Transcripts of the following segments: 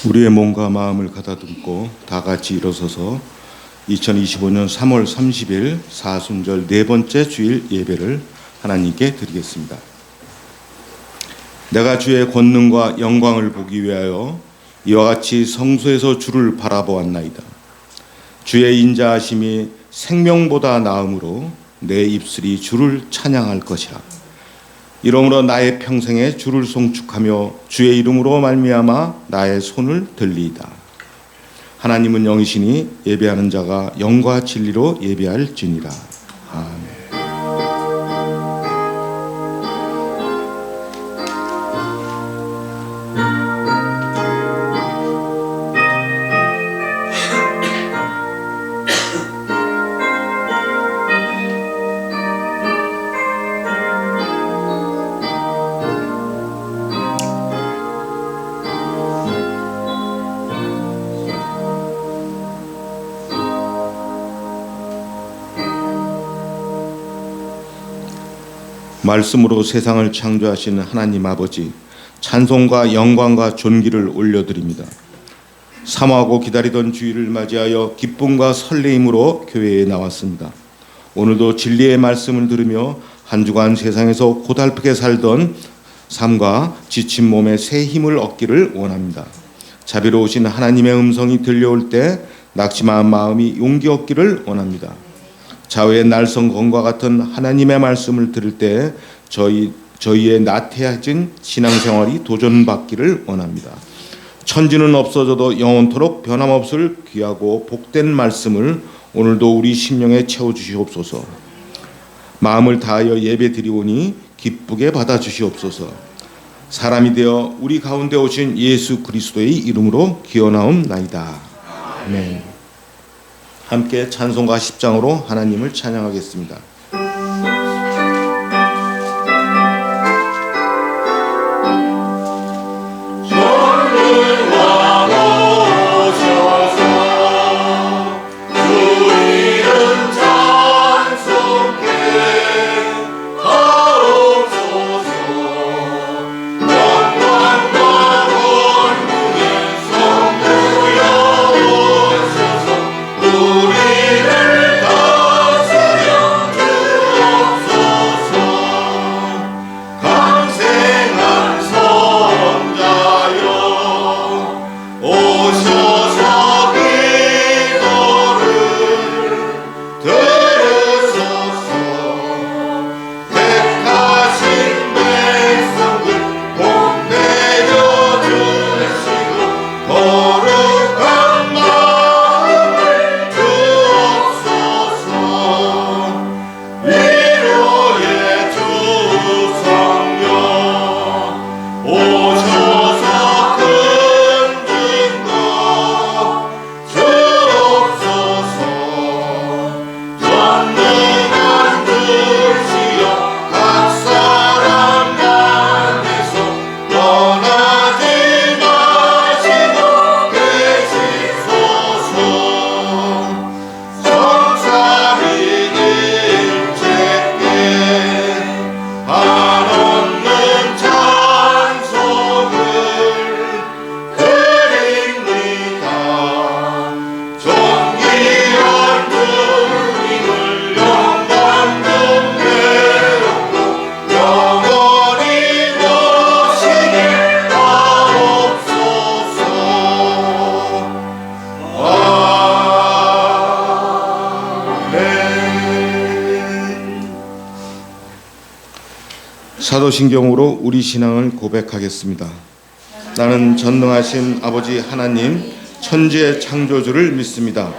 우리의 몸과 마음을 가다듬고 다 같이 일어서서 2025년 3월 30일 사순절 네 번째 주일 예배를 하나님께 드리겠습니다. 내가 주의 권능과 영광을 보기 위하여 이와 같이 성소에서 주를 바라보았나이다. 주의 인자하심이 생명보다 나음으로 내 입술이 주를 찬양할 것이라. 이러므로 나의 평생에 주를 송축하며 주의 이름으로 말미암아 나의 손을 들리이다. 하나님은 영이시니 예배하는 자가 영과 진리로 예배할지니라. 아멘. 말씀으로 세상을 창조하신 하나님 아버지, 찬송과 영광과 존귀를 올려드립니다. 사모하고 기다리던 주일을 맞이하여 기쁨과 설레임으로 교회에 나왔습니다. 오늘도 진리의 말씀을 들으며 한 주간 세상에서 고달프게 살던 삶과 지친 몸에 새 힘을 얻기를 원합니다. 자비로우신 하나님의 음성이 들려올 때 낙심한 마음이 용기 얻기를 원합니다. 자외의 날성검과 같은 하나님의 말씀을 들을 때 저희의 나태해진 신앙생활이 도전받기를 원합니다. 천지는 없어져도 영원토록 변함없을 귀하고 복된 말씀을 오늘도 우리 심령에 채워주시옵소서. 마음을 다하여 예배드리오니 기쁘게 받아주시옵소서. 사람이 되어 우리 가운데 오신 예수 그리스도의 이름으로 기원하옵나이다. 아멘. 함께 찬송가 10장으로 하나님을 찬양하겠습니다. 사도신경으로 우리 신앙을 고백하겠습니다. 나는 전능하신 아버지 하나님 천지의 창조주를 믿습니다.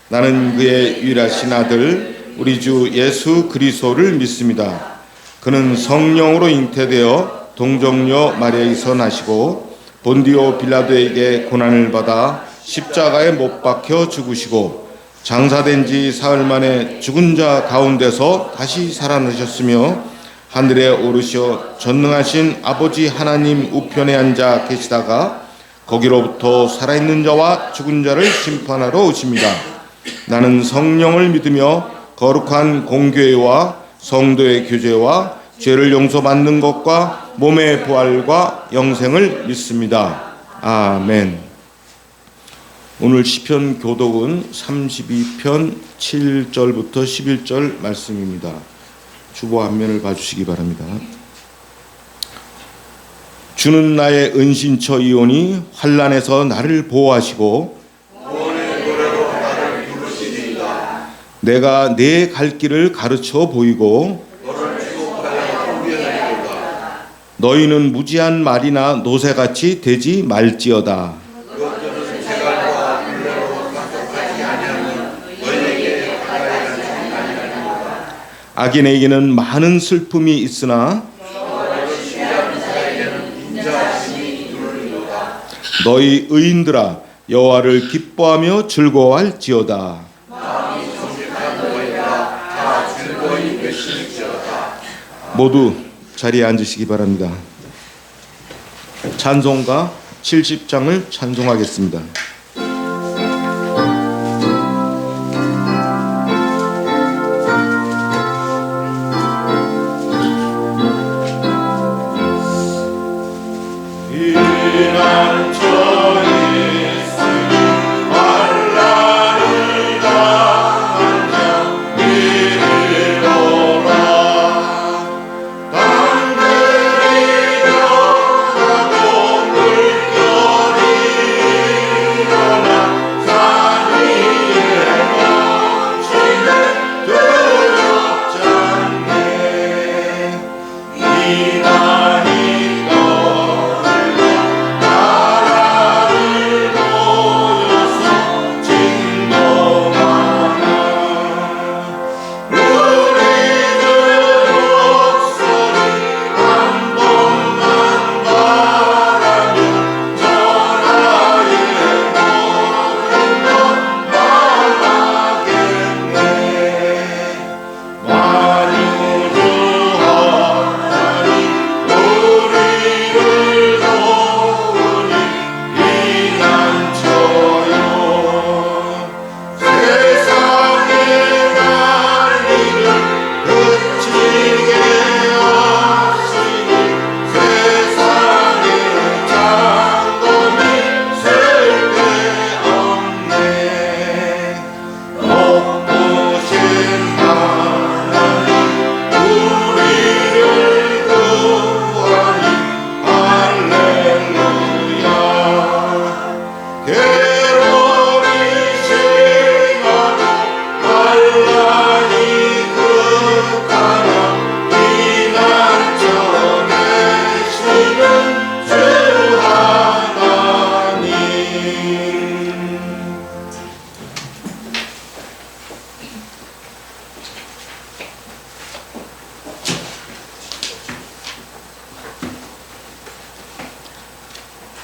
나는 그의 유일하신 아들 우리 주 예수 그리스도를 믿습니다. 그는 성령으로 잉태되어 동정녀 마리아에서 나시고 본디오 빌라도에게 고난을 받아 십자가에 못 박혀 죽으시고 장사된 지 사흘 만에 죽은 자 가운데서 다시 살아나셨으며 하늘에 오르셔 전능하신 아버지 하나님 우편에 앉아 계시다가 거기로부터 살아있는 자와 죽은 자를 심판하러 오십니다. 나는 성령을 믿으며 거룩한 공교회와 성도의 교제와 죄를 용서받는 것과 몸의 부활과 영생을 믿습니다. 아멘. 오늘 시편 교독은 32편 7절부터 11절 말씀입니다. 주보 앞면을 봐주시기 바랍니다. 주는 나의 은신처이오니 환난에서 나를 보호하시고 내가 내 갈 길을 가르쳐 보이고 너희는 무지한 말이나 노새같이 되지 말지어다. 악인에게는 많은 슬픔이 있으나 너희 의인들아 여호와를 기뻐하며 즐거워할지어다. 모두 자리에 앉으시기 바랍니다. 찬송가 70장을 찬송하겠습니다.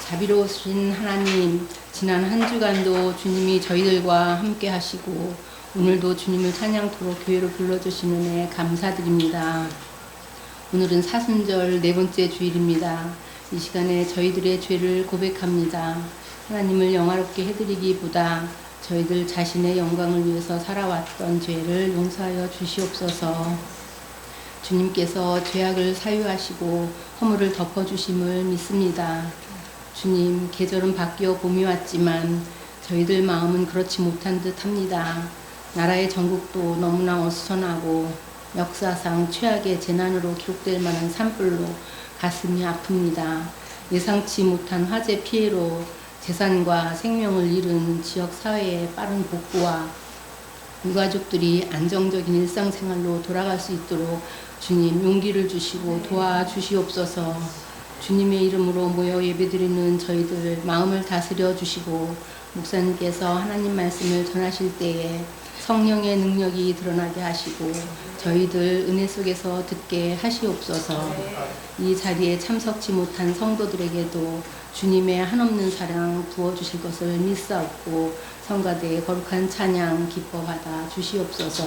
자비로우신 하나님, 지난 한 주간도 주님이 저희들과 함께 하시고 오늘도 주님을 찬양토록 교회로 불러주신 은혜 감사드립니다. 오늘은 사순절 네 번째 주일입니다. 이 시간에 저희들의 죄를 고백합니다. 하나님을 영화롭게 해드리기보다 저희들 자신의 영광을 위해서 살아왔던 죄를 용서하여 주시옵소서. 주님께서 죄악을 사유하시고 허물을 덮어주심을 믿습니다. 주님, 계절은 바뀌어 봄이 왔지만 저희들 마음은 그렇지 못한 듯 합니다. 나라의 전국도 너무나 어수선하고 역사상 최악의 재난으로 기록될 만한 산불로 가슴이 아픕니다. 예상치 못한 화재 피해로 재산과 생명을 잃은 지역 사회의 빠른 복구와 유가족들이 안정적인 일상생활로 돌아갈 수 있도록 주님 용기를 주시고 도와주시옵소서. 주님의 이름으로 모여 예배드리는 저희들 마음을 다스려 주시고 목사님께서 하나님 말씀을 전하실 때에 성령의 능력이 드러나게 하시고 저희들 은혜 속에서 듣게 하시옵소서. 이 자리에 참석치 못한 성도들에게도 주님의 한없는 사랑 부어주실 것을 믿사옵고 성가대의 거룩한 찬양 기뻐 받아 주시옵소서.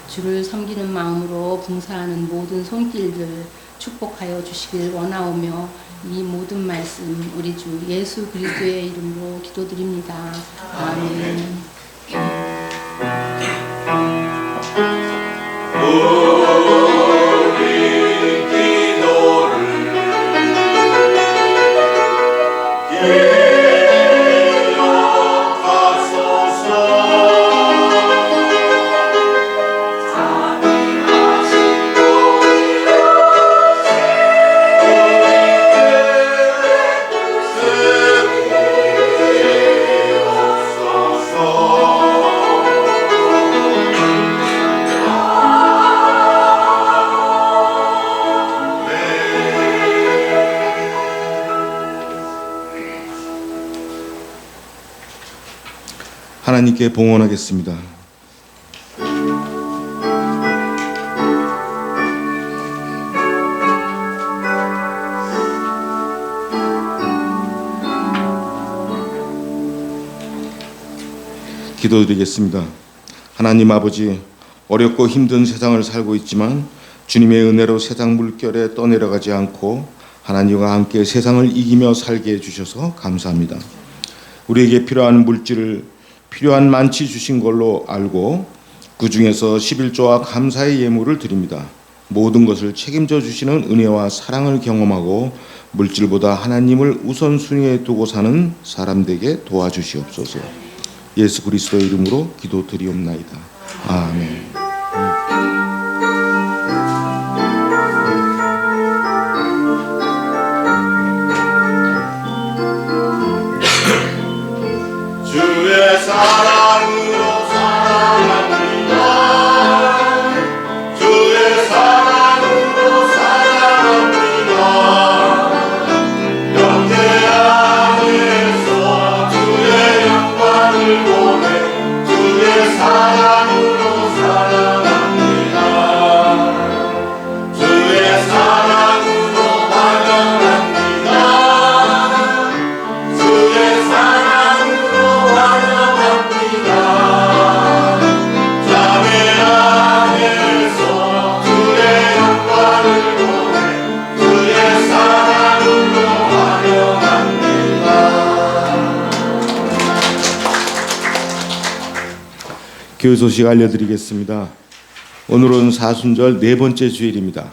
주를 섬기는 마음으로 봉사하는 모든 손길들 축복하여 주시길 원하오며 이 모든 말씀 우리 주 예수 그리스도의 이름으로 기도드립니다. 아멘. 우리 기도를 하나님께 봉헌하겠습니다. 기도드리겠습니다. 하나님 아버지, 어렵고 힘든 세상을 살고 있지만 주님의 은혜로 세상 물결에 떠내려가지 않고 하나님과 함께 세상을 이기며 살게 해주셔서 감사합니다. 우리에게 필요한 물질을 필요한 많이 주신 걸로 알고 그 중에서 11조와 감사의 예물을 드립니다. 모든 것을 책임져 주시는 은혜와 사랑을 경험하고 물질보다 하나님을 우선순위에 두고 사는 사람 되게 도와주시옵소서. 예수 그리스도의 이름으로 기도드리옵나이다. 아멘. 주의 사랑으로 사랑합니다. 주의 사랑으로 사랑합니다. 영계 안에서 주의 영광을 보내 주의 사랑으로 사랑합니다. 주의 사랑으로 환영합니다. 주의 사랑으로 환영합니다. 자매 안에서 주의 영광을 보내 주의 사랑으로 환영합니다. 교회 소식 알려드리겠습니다. 오늘은 사순절 네 번째 주일입니다.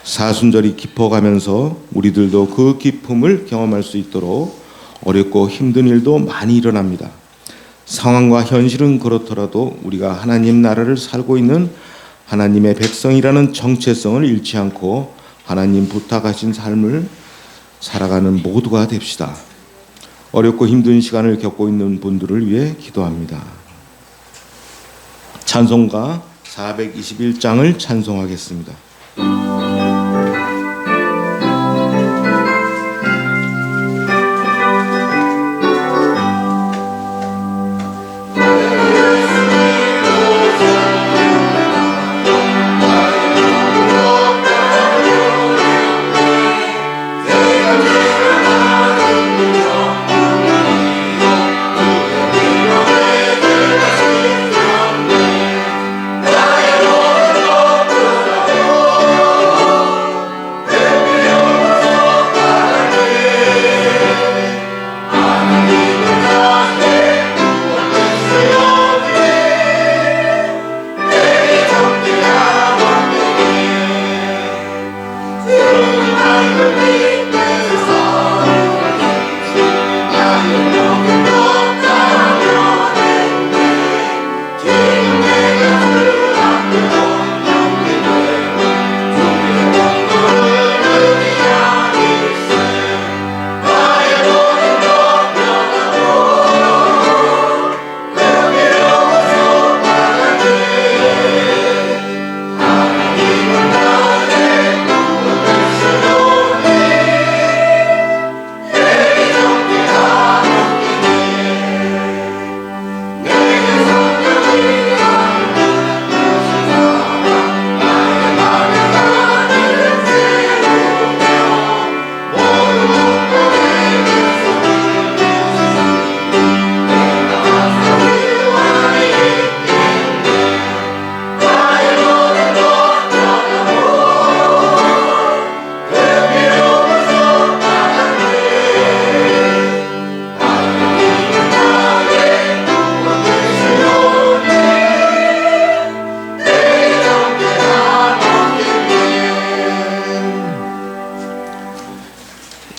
사순절이 깊어가면서 우리들도 그 기쁨을 경험할 수 있도록 어렵고 힘든 일도 많이 일어납니다. 상황과 현실은 그렇더라도 우리가 하나님 나라를 살고 있는 하나님의 백성이라는 정체성을 잃지 않고 하나님 부탁하신 삶을 살아가는 모두가 됩시다. 어렵고 힘든 시간을 겪고 있는 분들을 위해 기도합니다. 찬송가 421장을 찬송하겠습니다.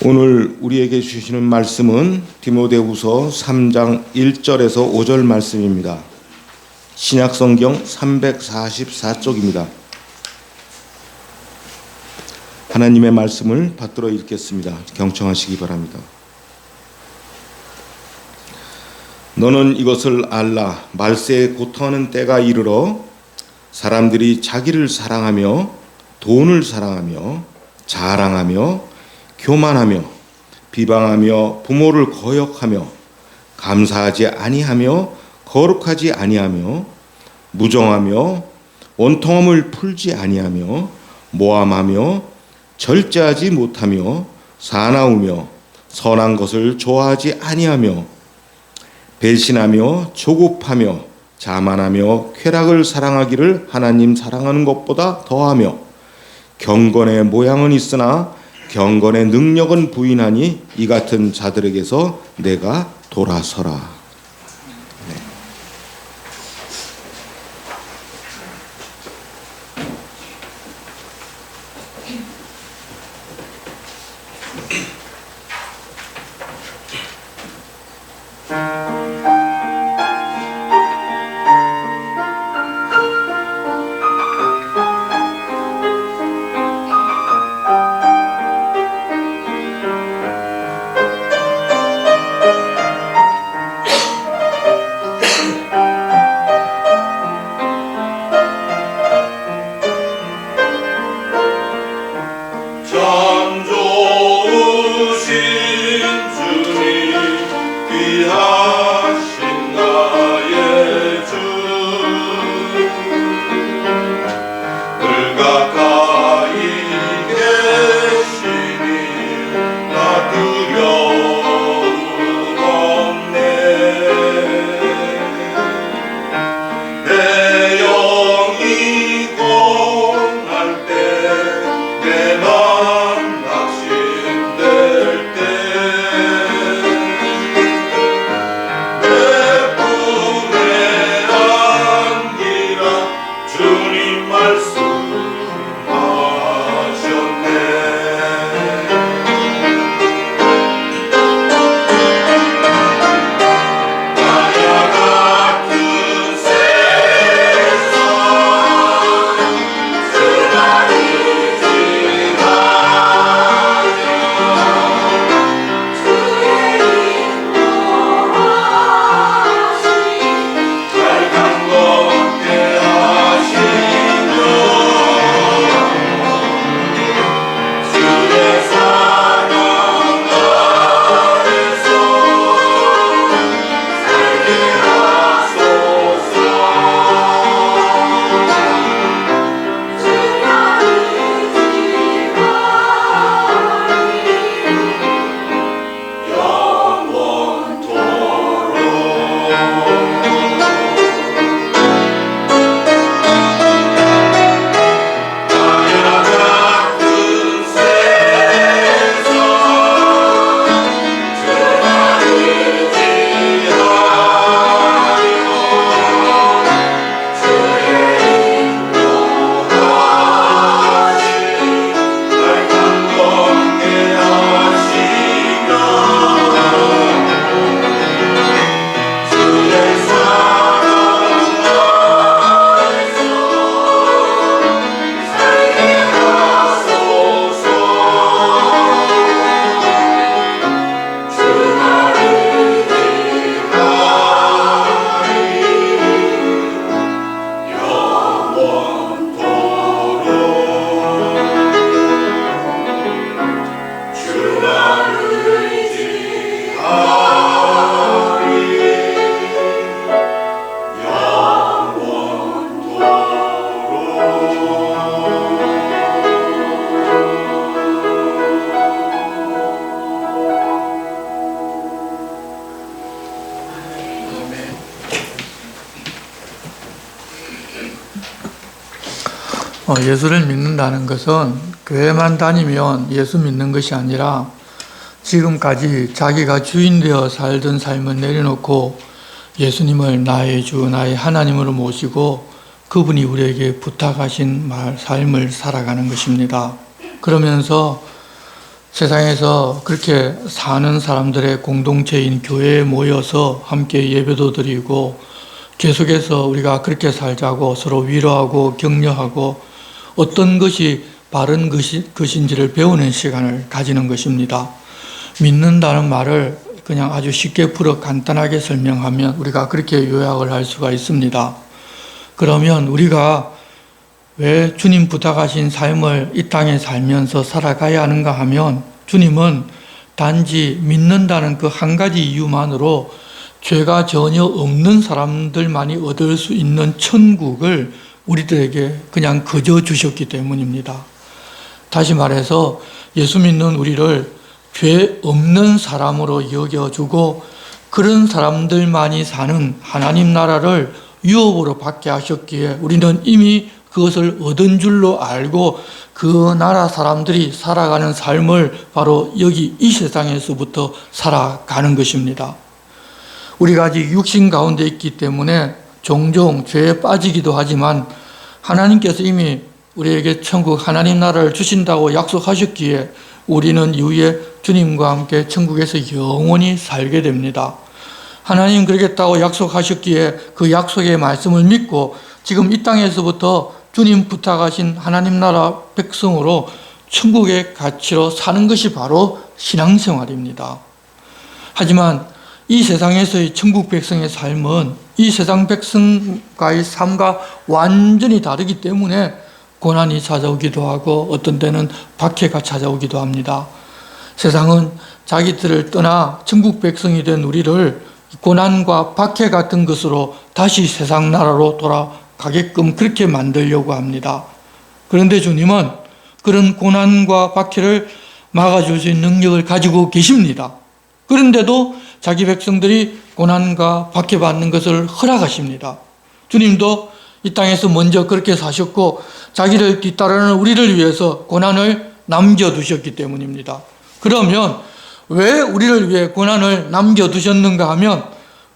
오늘 우리에게 주시는 말씀은 디모데후서 3장 1절에서 5절 말씀입니다. 신약성경 344쪽입니다. 하나님의 말씀을 받들어 읽겠습니다. 경청하시기 바랍니다. 너는 이것을 알라. 말세에 고통하는 때가 이르러 사람들이 자기를 사랑하며 돈을 사랑하며 자랑하며 교만하며 비방하며 부모를 거역하며 감사하지 아니하며 거룩하지 아니하며 무정하며 원통함을 풀지 아니하며 모함하며 절제하지 못하며 사나우며 선한 것을 좋아하지 아니하며 배신하며 조급하며 자만하며 쾌락을 사랑하기를 하나님 사랑하는 것보다 더하며 경건의 모양은 있으나 경건의 능력은 부인하니 이 같은 자들에게서 내가 돌아서라. 참 좋으신 주님 귀하신 나의 주 늘 가까이 계시니 나 두려움 없네 내 영이 공할 때내 낙심될 때 내 품에 안기라 주님 말씀하셨네 마야 같은 세상 예수를 믿는다는 것은 교회만 다니면 예수 믿는 것이 아니라 지금까지 자기가 주인 되어 살던 삶을 내려놓고 예수님을 나의 주, 나의 하나님으로 모시고 그분이 우리에게 부탁하신 삶을 살아가는 것입니다. 그러면서 세상에서 그렇게 사는 사람들의 공동체인 교회에 모여서 함께 예배도 드리고 계속해서 우리가 그렇게 살자고 서로 위로하고 격려하고 어떤 것이 바른 것인지를 배우는 시간을 가지는 것입니다. 믿는다는 말을 그냥 아주 쉽게 풀어 간단하게 설명하면 우리가 그렇게 요약을 할 수가 있습니다. 그러면 우리가 왜 주님 부탁하신 삶을 이 땅에 살면서 살아가야 하는가 하면 주님은 단지 믿는다는 그 한 가지 이유만으로 죄가 전혀 없는 사람들만이 얻을 수 있는 천국을 우리들에게 그냥 거저 주셨기 때문입니다. 다시 말해서 예수 믿는 우리를 죄 없는 사람으로 여겨주고 그런 사람들만이 사는 하나님 나라를 유업으로 받게 하셨기에 우리는 이미 그것을 얻은 줄로 알고 그 나라 사람들이 살아가는 삶을 바로 여기 이 세상에서부터 살아가는 것입니다. 우리가 아직 육신 가운데 있기 때문에 종종 죄에 빠지기도 하지만 하나님께서 이미 우리에게 천국 하나님 나라를 주신다고 약속하셨기에 우리는 이후에 주님과 함께 천국에서 영원히 살게 됩니다. 하나님 그러겠다고 약속하셨기에 그 약속의 말씀을 믿고 지금 이 땅에서부터 주님 부탁하신 하나님 나라 백성으로 천국의 가치로 사는 것이 바로 신앙생활입니다. 하지만 이 세상에서의 천국 백성의 삶은 이 세상 백성과의 삶과 완전히 다르기 때문에 고난이 찾아오기도 하고 어떤 때는 박해가 찾아오기도 합니다. 세상은 자기들을 떠나 천국 백성이 된 우리를 고난과 박해 같은 것으로 다시 세상 나라로 돌아가게끔 그렇게 만들려고 합니다. 그런데 주님은 그런 고난과 박해를 막아줄 수 있는 능력을 가지고 계십니다. 그런데도 자기 백성들이 고난과 박해받는 것을 허락하십니다. 주님도 이 땅에서 먼저 그렇게 사셨고 자기를 뒤따르는 우리를 위해서 고난을 남겨두셨기 때문입니다. 그러면 왜 우리를 위해 고난을 남겨두셨는가 하면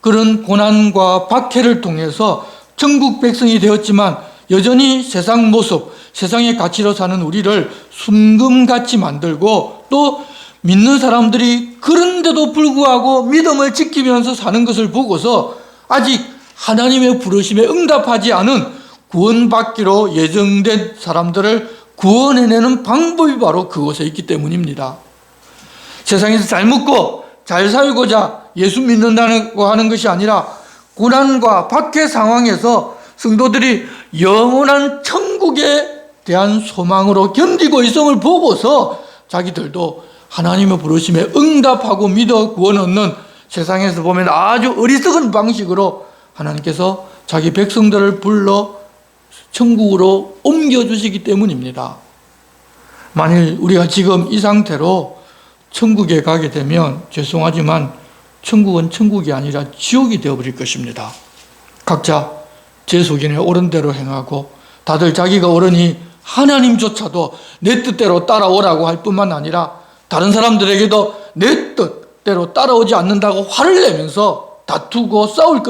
그런 고난과 박해를 통해서 천국 백성이 되었지만 여전히 세상 모습, 세상의 가치로 사는 우리를 순금같이 만들고 또 믿는 사람들이 그런데도 불구하고 믿음을 지키면서 사는 것을 보고서 아직 하나님의 부르심에 응답하지 않은 구원받기로 예정된 사람들을 구원해내는 방법이 바로 그곳에 있기 때문입니다. 세상에서 잘 먹고 잘 살고자 예수 믿는다고 하는 것이 아니라 고난과 박해 상황에서 성도들이 영원한 천국에 대한 소망으로 견디고 있음을 보고서 자기들도 하나님의 부르심에 응답하고 믿어 구원 얻는 세상에서 보면 아주 어리석은 방식으로 하나님께서 자기 백성들을 불러 천국으로 옮겨주시기 때문입니다. 만일 우리가 지금 이 상태로 천국에 가게 되면 죄송하지만 천국은 천국이 아니라 지옥이 되어버릴 것입니다. 각자 제 속인에 옳은 대로 행하고 다들 자기가 옳으니 하나님조차도 내 뜻대로 따라오라고 할 뿐만 아니라 다른 사람들에게도 내 뜻대로 따라오지 않는다고 화를 내면서 다투고 싸우는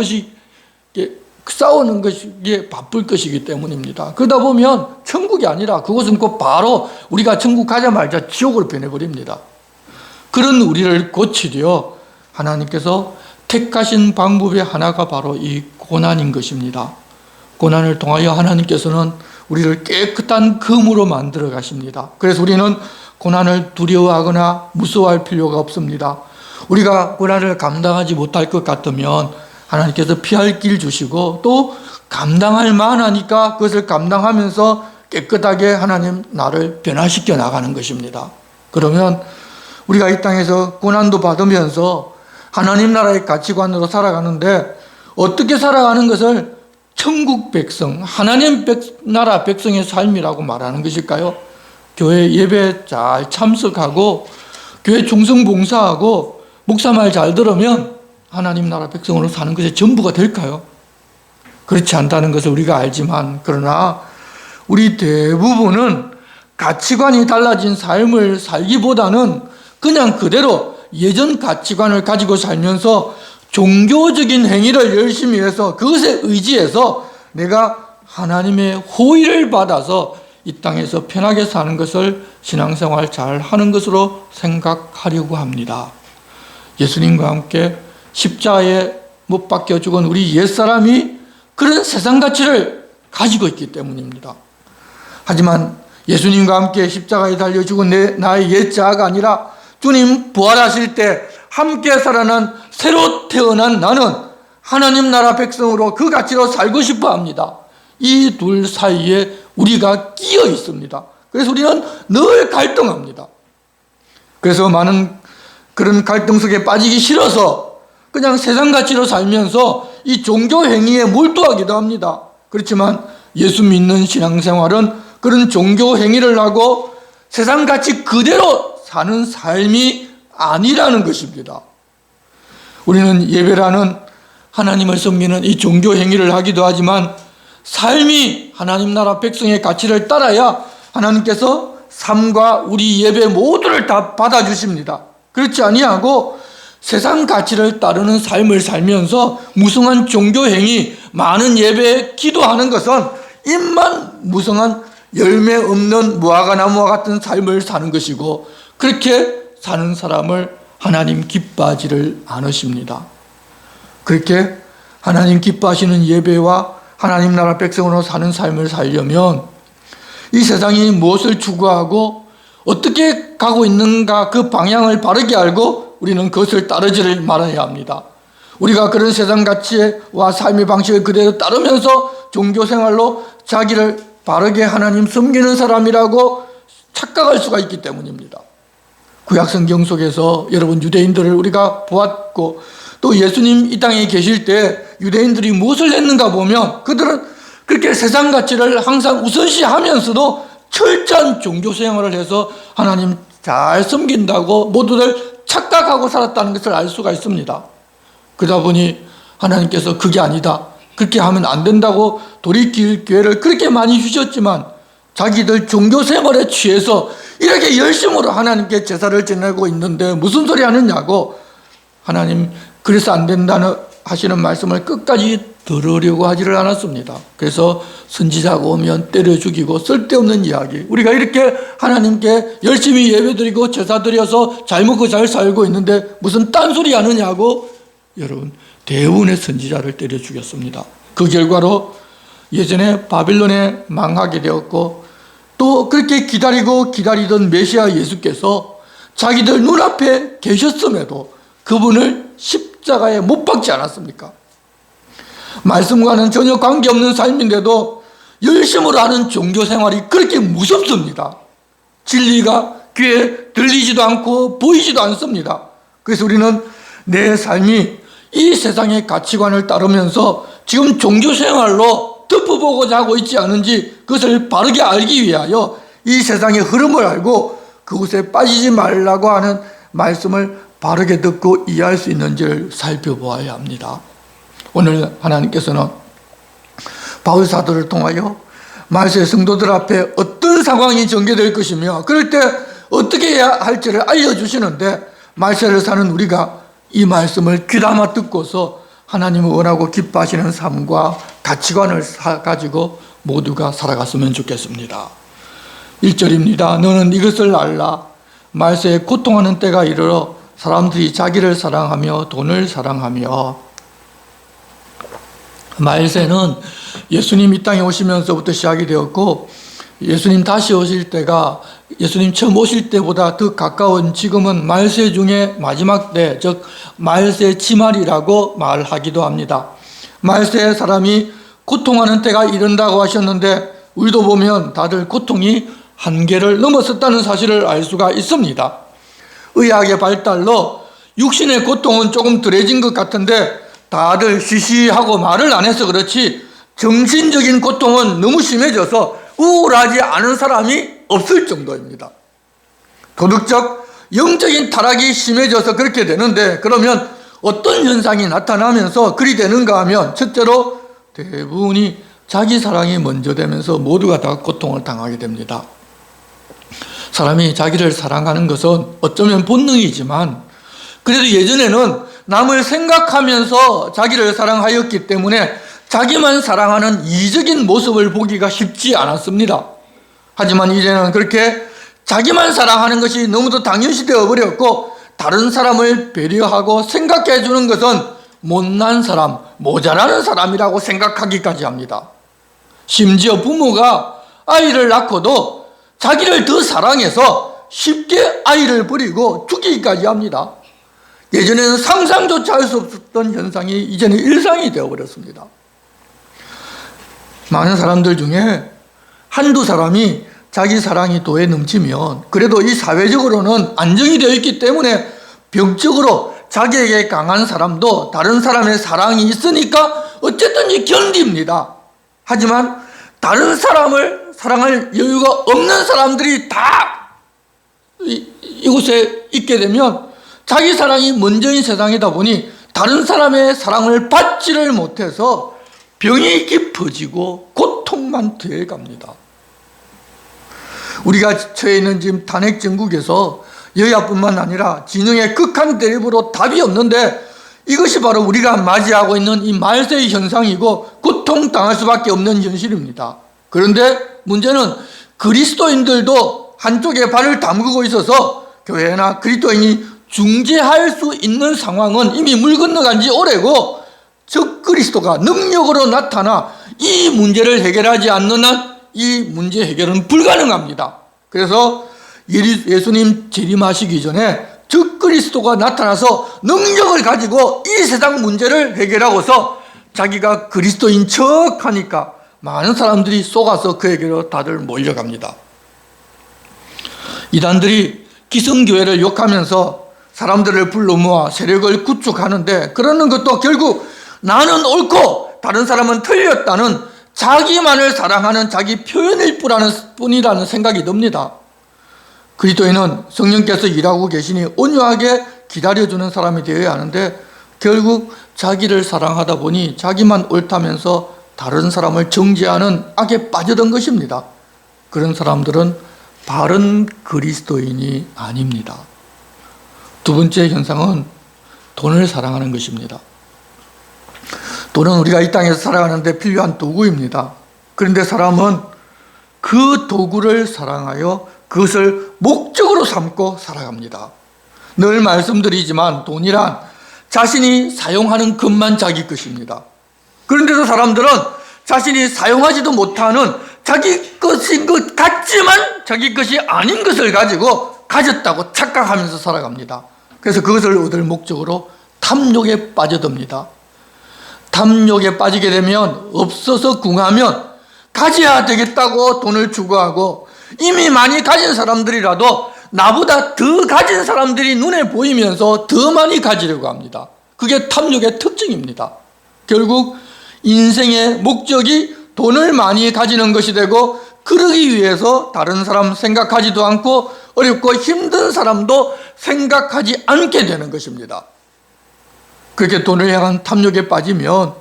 것이 바쁠 것이기 때문입니다. 그러다 보면 천국이 아니라 그것은 곧 바로 우리가 천국 가자마자 지옥으로 변해버립니다. 그런 우리를 고치려 하나님께서 택하신 방법의 하나가 바로 이 고난인 것입니다. 고난을 통하여 하나님께서는 우리를 깨끗한 금으로 만들어 가십니다. 그래서 우리는 고난을 두려워하거나 무서워할 필요가 없습니다. 우리가 고난을 감당하지 못할 것 같으면 하나님께서 피할 길 주시고 또 감당할 만하니까 그것을 감당하면서 깨끗하게 하나님 나를 변화시켜 나가는 것입니다. 그러면 우리가 이 땅에서 고난도 받으면서 하나님 나라의 가치관으로 살아가는데 어떻게 살아가는 것을 천국 백성, 하나님 나라 백성의 삶이라고 말하는 것일까요? 교회 예배 잘 참석하고 교회 충성 봉사하고 목사 말 잘 들으면 하나님 나라 백성으로 사는 것이 전부가 될까요? 그렇지 않다는 것을 우리가 알지만 그러나 우리 대부분은 가치관이 달라진 삶을 살기보다는 그냥 그대로 예전 가치관을 가지고 살면서 종교적인 행위를 열심히 해서 그것에 의지해서 내가 하나님의 호의를 받아서 이 땅에서 편하게 사는 것을 신앙생활 잘 하는 것으로 생각하려고 합니다. 예수님과 함께 십자가에 못 박혀 죽은 우리 옛사람이 그런 세상 가치를 가지고 있기 때문입니다. 하지만 예수님과 함께 십자가에 달려 죽은 나의 옛자아가 아니라 주님 부활하실 때 함께 살아난 새로 태어난 나는 하나님 나라 백성으로 그 가치로 살고 싶어 합니다. 이 둘 사이에 우리가 끼어 있습니다. 그래서 우리는 늘 갈등합니다. 그래서 많은 그런 갈등 속에 빠지기 싫어서 그냥 세상 가치로 살면서 이 종교 행위에 몰두하기도 합니다. 그렇지만 예수 믿는 신앙생활은 그런 종교 행위를 하고 세상 가치 그대로 사는 삶이 아니라는 것입니다. 우리는 예배라는 하나님을 섬기는 이 종교 행위를 하기도 하지만 삶이 하나님 나라 백성의 가치를 따라야 하나님께서 삶과 우리 예배 모두를 다 받아주십니다. 그렇지 아니하고 세상 가치를 따르는 삶을 살면서 무성한 종교 행위, 많은 예배에 기도하는 것은 입만 무성한 열매 없는 무화과나무와 같은 삶을 사는 것이고, 그렇게 사는 사람을 하나님 기뻐하지를 않으십니다. 그렇게 하나님 기뻐하시는 예배와 하나님 나라 백성으로 사는 삶을 살려면 이 세상이 무엇을 추구하고 어떻게 가고 있는가 그 방향을 바르게 알고 우리는 그것을 따르지를 말아야 합니다. 우리가 그런 세상 가치와 삶의 방식을 그대로 따르면서 종교생활로 자기를 바르게 하나님 섬기는 사람이라고 착각할 수가 있기 때문입니다. 구약성경 속에서 여러분 유대인들을 우리가 보았고, 또 예수님 이 땅에 계실 때 유대인들이 무엇을 했는가 보면 그들은 그렇게 세상 가치를 항상 우선시하면서도 철저한 종교생활을 해서 하나님 잘 섬긴다고 모두들 착각하고 살았다는 것을 알 수가 있습니다. 그러다 보니 하나님께서 그게 아니다, 그렇게 하면 안 된다고 돌이킬 기회를 그렇게 많이 주셨지만 자기들 종교생활에 취해서 이렇게 열심으로 하나님께 제사를 지내고 있는데 무슨 소리 하느냐고, 하나님 그래서 안 된다는 하시는 말씀을 끝까지 들으려고 하지를 않았습니다. 그래서 선지자가 오면 때려 죽이고 쓸데없는 이야기, 우리가 이렇게 하나님께 열심히 예배드리고 제사 드려서 잘 먹고 잘 살고 있는데 무슨 딴소리 하느냐고 여러분 대부분의 선지자를 때려 죽였습니다. 그 결과로 예전에 바빌론에 망하게 되었고, 또 그렇게 기다리던 메시아 예수께서 자기들 눈앞에 계셨음에도 그분을 십자가에 못 박지 않았습니까? 말씀과는 전혀 관계없는 삶인데도 열심으로 하는 종교생활이 그렇게 무섭습니다. 진리가 귀에 들리지도 않고 보이지도 않습니다. 그래서 우리는 내 삶이 이 세상의 가치관을 따르면서 지금 종교생활로 덮어보고자 하고 있지 않은지 그것을 바르게 알기 위하여 이 세상의 흐름을 알고 그곳에 빠지지 말라고 하는 말씀을 바르게 듣고 이해할 수 있는지를 살펴보아야 합니다. 오늘 하나님께서는 바울 사도를 통하여 말세 성도들 앞에 어떤 상황이 전개될 것이며 그럴 때 어떻게 해야 할지를 알려주시는데, 말세를 사는 우리가 이 말씀을 귀담아 듣고서 하나님을 원하고 기뻐하시는 삶과 가치관을 가지고 모두가 살아갔으면 좋겠습니다. 1절입니다. 너는 이것을 알라. 말세에 고통하는 때가 이르러 사람들이 자기를 사랑하며 돈을 사랑하며. 말세는 예수님 이 땅에 오시면서부터 시작이 되었고, 예수님 다시 오실 때가 예수님 처음 오실 때보다 더 가까운 지금은 말세 중에 마지막 때, 즉 말세 지말이라고 말하기도 합니다. 말세에 사람이 고통하는 때가 이른다고 하셨는데 우리도 보면 다들 고통이 한계를 넘어섰다는 사실을 알 수가 있습니다. 의학의 발달로 육신의 고통은 조금 덜해진 것 같은데 다들 시시하고 말을 안 해서 그렇지 정신적인 고통은 너무 심해져서 우울하지 않은 사람이 없을 정도입니다. 도덕적, 영적인 타락이 심해져서 그렇게 되는데, 그러면 어떤 현상이 나타나면서 그리 되는가 하면 첫째로 대부분이 자기 사랑이 먼저 되면서 모두가 다 고통을 당하게 됩니다. 사람이 자기를 사랑하는 것은 어쩌면 본능이지만 그래도 예전에는 남을 생각하면서 자기를 사랑하였기 때문에 자기만 사랑하는 이적인 모습을 보기가 쉽지 않았습니다. 하지만 이제는 그렇게 자기만 사랑하는 것이 너무도 당연시 되어버렸고, 다른 사람을 배려하고 생각해 주는 것은 못난 사람, 모자라는 사람이라고 생각하기까지 합니다. 심지어 부모가 아이를 낳고도 자기를 더 사랑해서 쉽게 아이를 버리고 죽이기까지 합니다. 예전에는 상상조차 할 수 없었던 현상이 이제는 일상이 되어버렸습니다. 많은 사람들 중에 한두 사람이 자기 사랑이 도에 넘치면 그래도 이 사회적으로는 안정이 되어 있기 때문에 병적으로 자기에게 강한 사람도 다른 사람의 사랑이 있으니까 어쨌든지 견딥니다. 하지만 다른 사람을 사랑할 여유가 없는 사람들이 다 이곳에 있게 되면 자기 사랑이 먼저인 세상이다 보니 다른 사람의 사랑을 받지를 못해서 병이 깊어지고 고통만 더해갑니다. 우리가 처해 있는 지금 탄핵 정국에서 여야뿐만 아니라 진영의 극한 대립으로 답이 없는데 이것이 바로 우리가 맞이하고 있는 이 말세의 현상이고 고통당할 수밖에 없는 현실입니다. 그런데 문제는 그리스도인들도 한쪽에 발을 담그고 있어서 교회나 그리스도인이 중재할 수 있는 상황은 이미 물 건너간 지 오래고 적 그리스도가 능력으로 나타나 이 문제를 해결하지 않는 한 이 문제 해결은 불가능합니다. 그래서 예수님 재림하시기 전에 적 그리스도가 나타나서 능력을 가지고 이 세상 문제를 해결하고서 자기가 그리스도인 척 하니까 많은 사람들이 속아서 그에게로 다들 몰려갑니다. 이단들이 기성교회를 욕하면서 사람들을 불러 모아 세력을 구축하는데 그러는 것도 결국 나는 옳고 다른 사람은 틀렸다는 자기만을 사랑하는 자기 표현일 뿐이라는 생각이 듭니다. 그리스도인은 성령께서 일하고 계시니 온유하게 기다려주는 사람이 되어야 하는데 결국 자기를 사랑하다 보니 자기만 옳다면서 다른 사람을 정죄하는 악에 빠져든 것입니다. 그런 사람들은 바른 그리스도인이 아닙니다. 두 번째 현상은 돈을 사랑하는 것입니다. 돈은 우리가 이 땅에서 살아가는데 필요한 도구입니다. 그런데 사람은 그 도구를 사랑하여 그것을 목적으로 삼고 살아갑니다. 늘 말씀드리지만 돈이란 자신이 사용하는 것만 자기 것입니다. 그런데도 사람들은 자신이 사용하지도 못하는 자기 것인 것 같지만 자기 것이 아닌 것을 가지고 가졌다고 착각하면서 살아갑니다. 그래서 그것을 얻을 목적으로 탐욕에 빠져듭니다. 탐욕에 빠지게 되면 없어서 궁하면 가져야 되겠다고 돈을 추구하고 이미 많이 가진 사람들이라도 나보다 더 가진 사람들이 눈에 보이면서 더 많이 가지려고 합니다. 그게 탐욕의 특징입니다. 결국 인생의 목적이 돈을 많이 가지는 것이 되고 그러기 위해서 다른 사람 생각하지도 않고 어렵고 힘든 사람도 생각하지 않게 되는 것입니다. 그렇게 돈을 향한 탐욕에 빠지면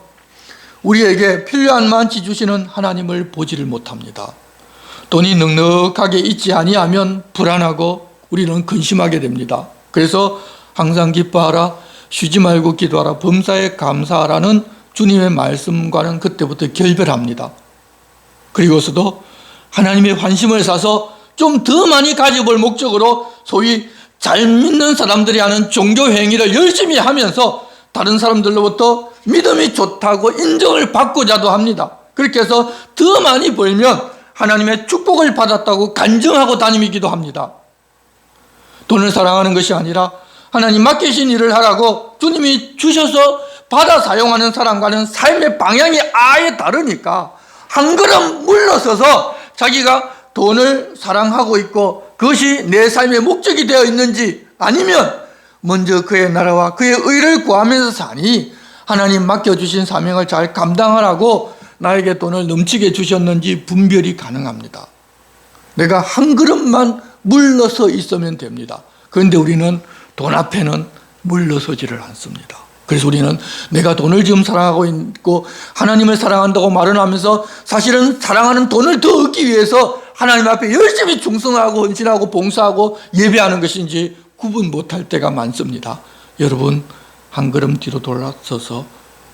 우리에게 필요한 만치 주시는 하나님을 보지를 못합니다. 돈이 넉넉하게 있지 아니하면 불안하고 우리는 근심하게 됩니다. 그래서 항상 기뻐하라, 쉬지 말고 기도하라, 범사에 감사하라는 주님의 말씀과는 그때부터 결별합니다. 그리고서도 하나님의 환심을 사서 좀 더 많이 가져볼 목적으로 소위 잘 믿는 사람들이 하는 종교 행위를 열심히 하면서 다른 사람들로부터 믿음이 좋다고 인정을 받고자도 합니다. 그렇게 해서 더 많이 벌면 하나님의 축복을 받았다고 간증하고 다니기도 합니다. 돈을 사랑하는 것이 아니라 하나님 맡기신 일을 하라고 주님이 주셔서 받아 사용하는 사람과는 삶의 방향이 아예 다르니까 한 걸음 물러서서 자기가 돈을 사랑하고 있고 그것이 내 삶의 목적이 되어 있는지 아니면 먼저 그의 나라와 그의 의를 구하면서 사니 하나님 맡겨주신 사명을 잘 감당하라고 나에게 돈을 넘치게 주셨는지 분별이 가능합니다. 내가 한 걸음만 물러서 있으면 됩니다. 그런데 우리는 돈 앞에는 물러서지를 않습니다. 그래서 우리는 내가 돈을 지금 사랑하고 있고 하나님을 사랑한다고 말은 하면서 사실은 사랑하는 돈을 더 얻기 위해서 하나님 앞에 열심히 충성하고 헌신하고 봉사하고 예배하는 것인지 구분 못할 때가 많습니다. 여러분 한 걸음 뒤로 돌아서서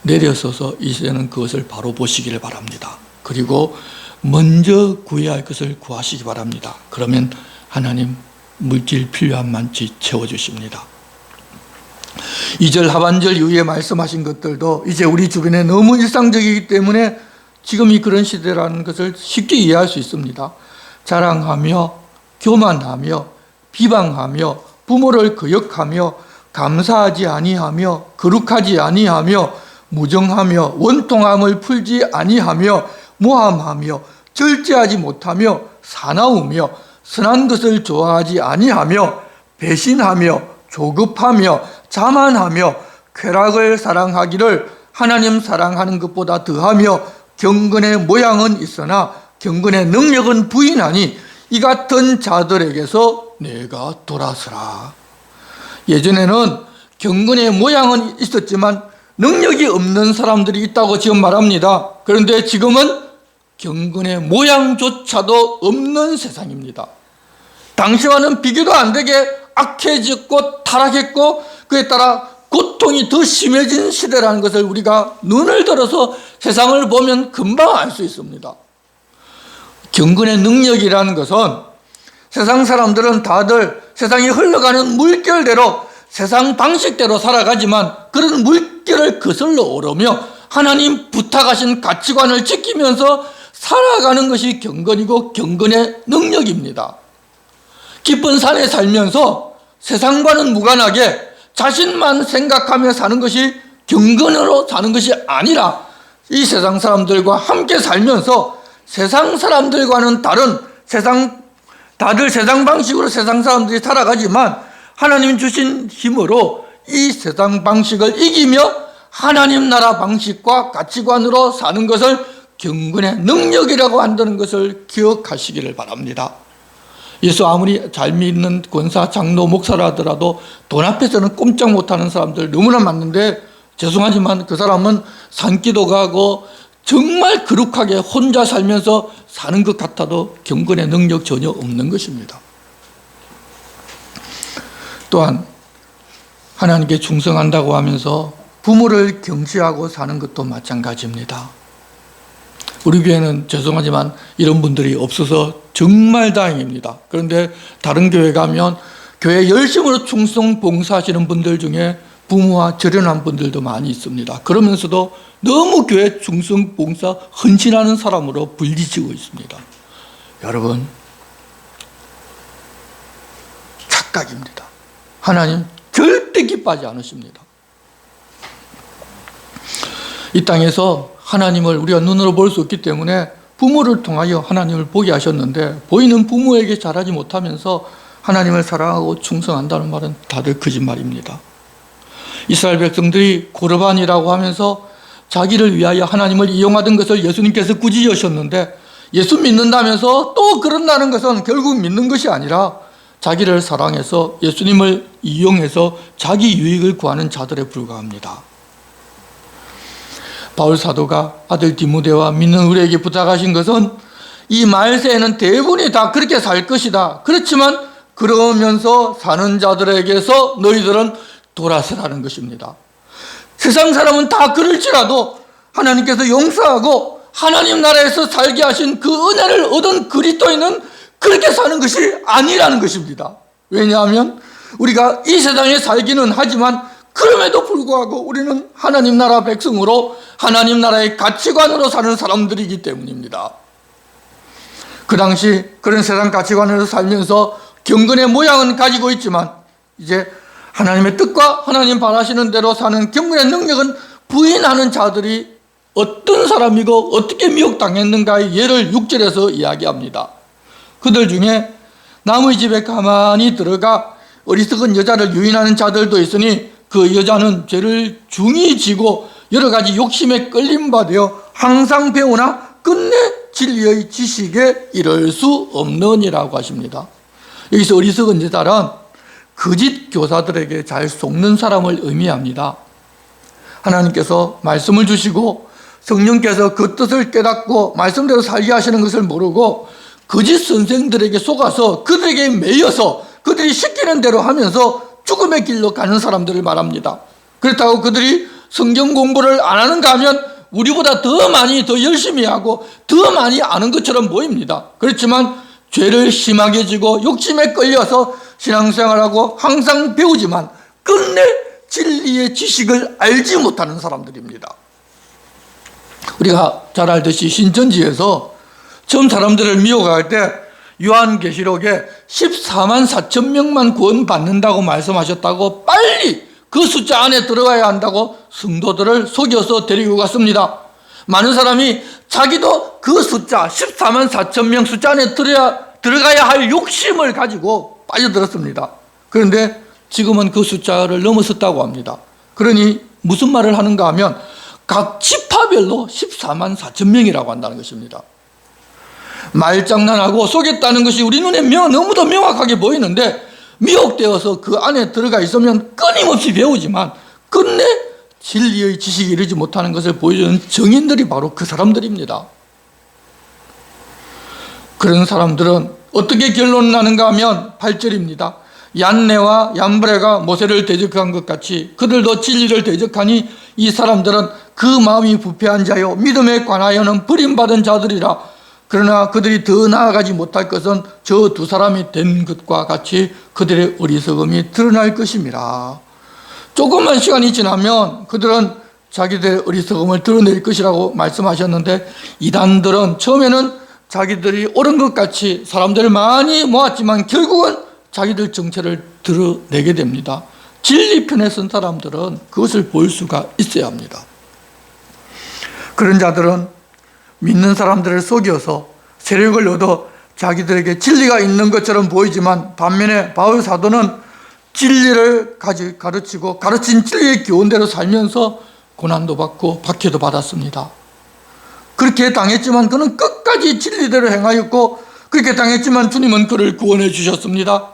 내려서서 이제는 그것을 바로 보시기를 바랍니다. 그리고 먼저 구해야 할 것을 구하시기 바랍니다. 그러면 하나님 물질 필요한 만치 채워주십니다. 2절 하반절 이후에 말씀하신 것들도 이제 우리 주변에 너무 일상적이기 때문에 지금이 그런 시대라는 것을 쉽게 이해할 수 있습니다. 자랑하며 교만하며 비방하며 부모를 거역하며 감사하지 아니하며 거룩하지 아니하며 무정하며 원통함을 풀지 아니하며 모함하며 절제하지 못하며 사나우며 선한 것을 좋아하지 아니하며 배신하며 조급하며 자만하며 쾌락을 사랑하기를 하나님 사랑하는 것보다 더하며 경건의 모양은 있으나 경건의 능력은 부인하니 이 같은 자들에게서 내가 돌아서라. 예전에는 경건의 모양은 있었지만 능력이 없는 사람들이 있다고 지금 말합니다. 그런데 지금은 경건의 모양조차도 없는 세상입니다. 당시와는 비교도 안 되게 악해졌고 타락했고 그에 따라 고통이 더 심해진 시대라는 것을 우리가 눈을 들어서 세상을 보면 금방 알 수 있습니다. 경건의 능력이라는 것은 세상 사람들은 다들 세상이 흘러가는 물결대로 세상 방식대로 살아가지만 그런 물결을 거슬러 오르며 하나님 부탁하신 가치관을 지키면서 살아가는 것이 경건이고 경건의 능력입니다. 깊은 산에 살면서 세상과는 무관하게 자신만 생각하며 사는 것이 경건으로 사는 것이 아니라 이 세상 사람들과 함께 살면서 세상 사람들과는 다른 다들 세상 방식으로 세상 사람들이 살아가지만 하나님 주신 힘으로 이 세상 방식을 이기며 하나님 나라 방식과 가치관으로 사는 것을 경건의 능력이라고 한다는 것을 기억하시기를 바랍니다. 예수 아무리 잘 믿는 권사, 장로, 목사라 하더라도 돈 앞에서는 꼼짝 못하는 사람들 너무나 많은데 죄송하지만 그 사람은 산기도 가고 정말 거룩하게 혼자 살면서 사는 것 같아도 경건의 능력 전혀 없는 것입니다. 또한 하나님께 충성한다고 하면서 부모를 경시하고 사는 것도 마찬가지입니다. 우리 교회는 죄송하지만 이런 분들이 없어서 정말 다행입니다. 그런데 다른 교회 가면 교회 열심으로 충성 봉사하시는 분들 중에 부모와 절연한 분들도 많이 있습니다. 그러면서도 너무 교회 충성 봉사 헌신하는 사람으로 불리지고 있습니다. 여러분, 착각입니다. 하나님 절대 기뻐하지 않으십니다. 이 땅에서 하나님을 우리가 눈으로 볼 수 없기 때문에 부모를 통하여 하나님을 보게 하셨는데 보이는 부모에게 잘하지 못하면서 하나님을 사랑하고 충성한다는 말은 다들 거짓말입니다. 이스라엘 백성들이 고르반이라고 하면서 자기를 위하여 하나님을 이용하던 것을 예수님께서 꾸짖으셨는데 예수 믿는다면서 또 그런다는 것은 결국 믿는 것이 아니라 자기를 사랑해서 예수님을 이용해서 자기 유익을 구하는 자들에 불과합니다. 바울 사도가 아들 디모데와 믿는 우리에게 부탁하신 것은 이 말세에는 대부분이 다 그렇게 살 것이다. 그렇지만 그러면서 사는 자들에게서 너희들은 돌아서라는 것입니다. 세상 사람은 다 그럴지라도 하나님께서 용서하고 하나님 나라에서 살게 하신 그 은혜를 얻은 그리스도인은 그렇게 사는 것이 아니라는 것입니다. 왜냐하면 우리가 이 세상에 살기는 하지만 그럼에도 불구하고 우리는 하나님 나라 백성으로 하나님 나라의 가치관으로 사는 사람들이기 때문입니다. 그 당시 그런 세상 가치관으로 살면서 경건의 모양은 가지고 있지만 이제 하나님의 뜻과 하나님 바라시는 대로 사는 경건의 능력은 부인하는 자들이 어떤 사람이고 어떻게 미혹당했는가의 예를 6절에서 이야기합니다. 그들 중에 남의 집에 가만히 들어가 어리석은 여자를 유인하는 자들도 있으니 그 여자는 죄를 중히 지고 여러 가지 욕심에 끌림바 되어 항상 배우나 끝내 진리의 지식에 이를 수 없느니라고 하십니다. 여기서 어리석은 여자란 거짓 교사들에게 잘 속는 사람을 의미합니다. 하나님께서 말씀을 주시고 성령께서 그 뜻을 깨닫고 말씀대로 살게 하시는 것을 모르고 거짓 선생들에게 속아서 그들에게 매여서 그들이 시키는 대로 하면서 죽음의 길로 가는 사람들을 말합니다. 그렇다고 그들이 성경 공부를 안 하는가 하면 우리보다 더 많이 더 열심히 하고 더 많이 아는 것처럼 보입니다. 그렇지만 죄를 심하게 지고 욕심에 끌려서 신앙생활하고 항상 배우지만 끝내 진리의 지식을 알지 못하는 사람들입니다. 우리가 잘 알듯이 신천지에서 처음 사람들을 미혹할 때 요한계시록에 14만 4천 명만 구원받는다고 말씀하셨다고 빨리 그 숫자 안에 들어가야 한다고 성도들을 속여서 데리고 갔습니다. 많은 사람이 자기도 그 숫자 14만 4천 명 숫자 안에 들어가야 할 욕심을 가지고 빠져들었습니다. 그런데 지금은 그 숫자를 넘어섰다고 합니다. 그러니 무슨 말을 하는가 하면 각 지파별로 14만 4천 명이라고 한다는 것입니다. 말장난하고 속였다는 것이 우리 눈에 너무도 명확하게 보이는데 미혹되어서 그 안에 들어가 있으면 끊임없이 배우지만 끝내 진리의 지식에 이르지 못하는 것을 보여주는 증인들이 바로 그 사람들입니다. 그런 사람들은 어떻게 결론을 나는가 하면 8절입니다. 얀네와 얀브레가 모세를 대적한 것 같이 그들도 진리를 대적하니 이 사람들은 그 마음이 부패한 자요 믿음에 관하여는 버림받은 자들이라. 그러나 그들이 더 나아가지 못할 것은 저 두 사람이 된 것과 같이 그들의 어리석음이 드러날 것입니다. 조금만 시간이 지나면 그들은 자기들의 어리석음을 드러낼 것이라고 말씀하셨는데 이단들은 처음에는 자기들이 옳은 것 같이 사람들을 많이 모았지만 결국은 자기들 정체를 드러내게 됩니다. 진리편에 선 사람들은 그것을 볼 수가 있어야 합니다. 그런 자들은 믿는 사람들을 속여서 세력을 얻어 자기들에게 진리가 있는 것처럼 보이지만 반면에 바울 사도는 진리를 가르치고 가르친 진리의 교훈대로 살면서 고난도 받고 박해도 받았습니다. 그렇게 당했지만 그는 끝까지 진리대로 행하였고 그렇게 당했지만 주님은 그를 구원해 주셨습니다.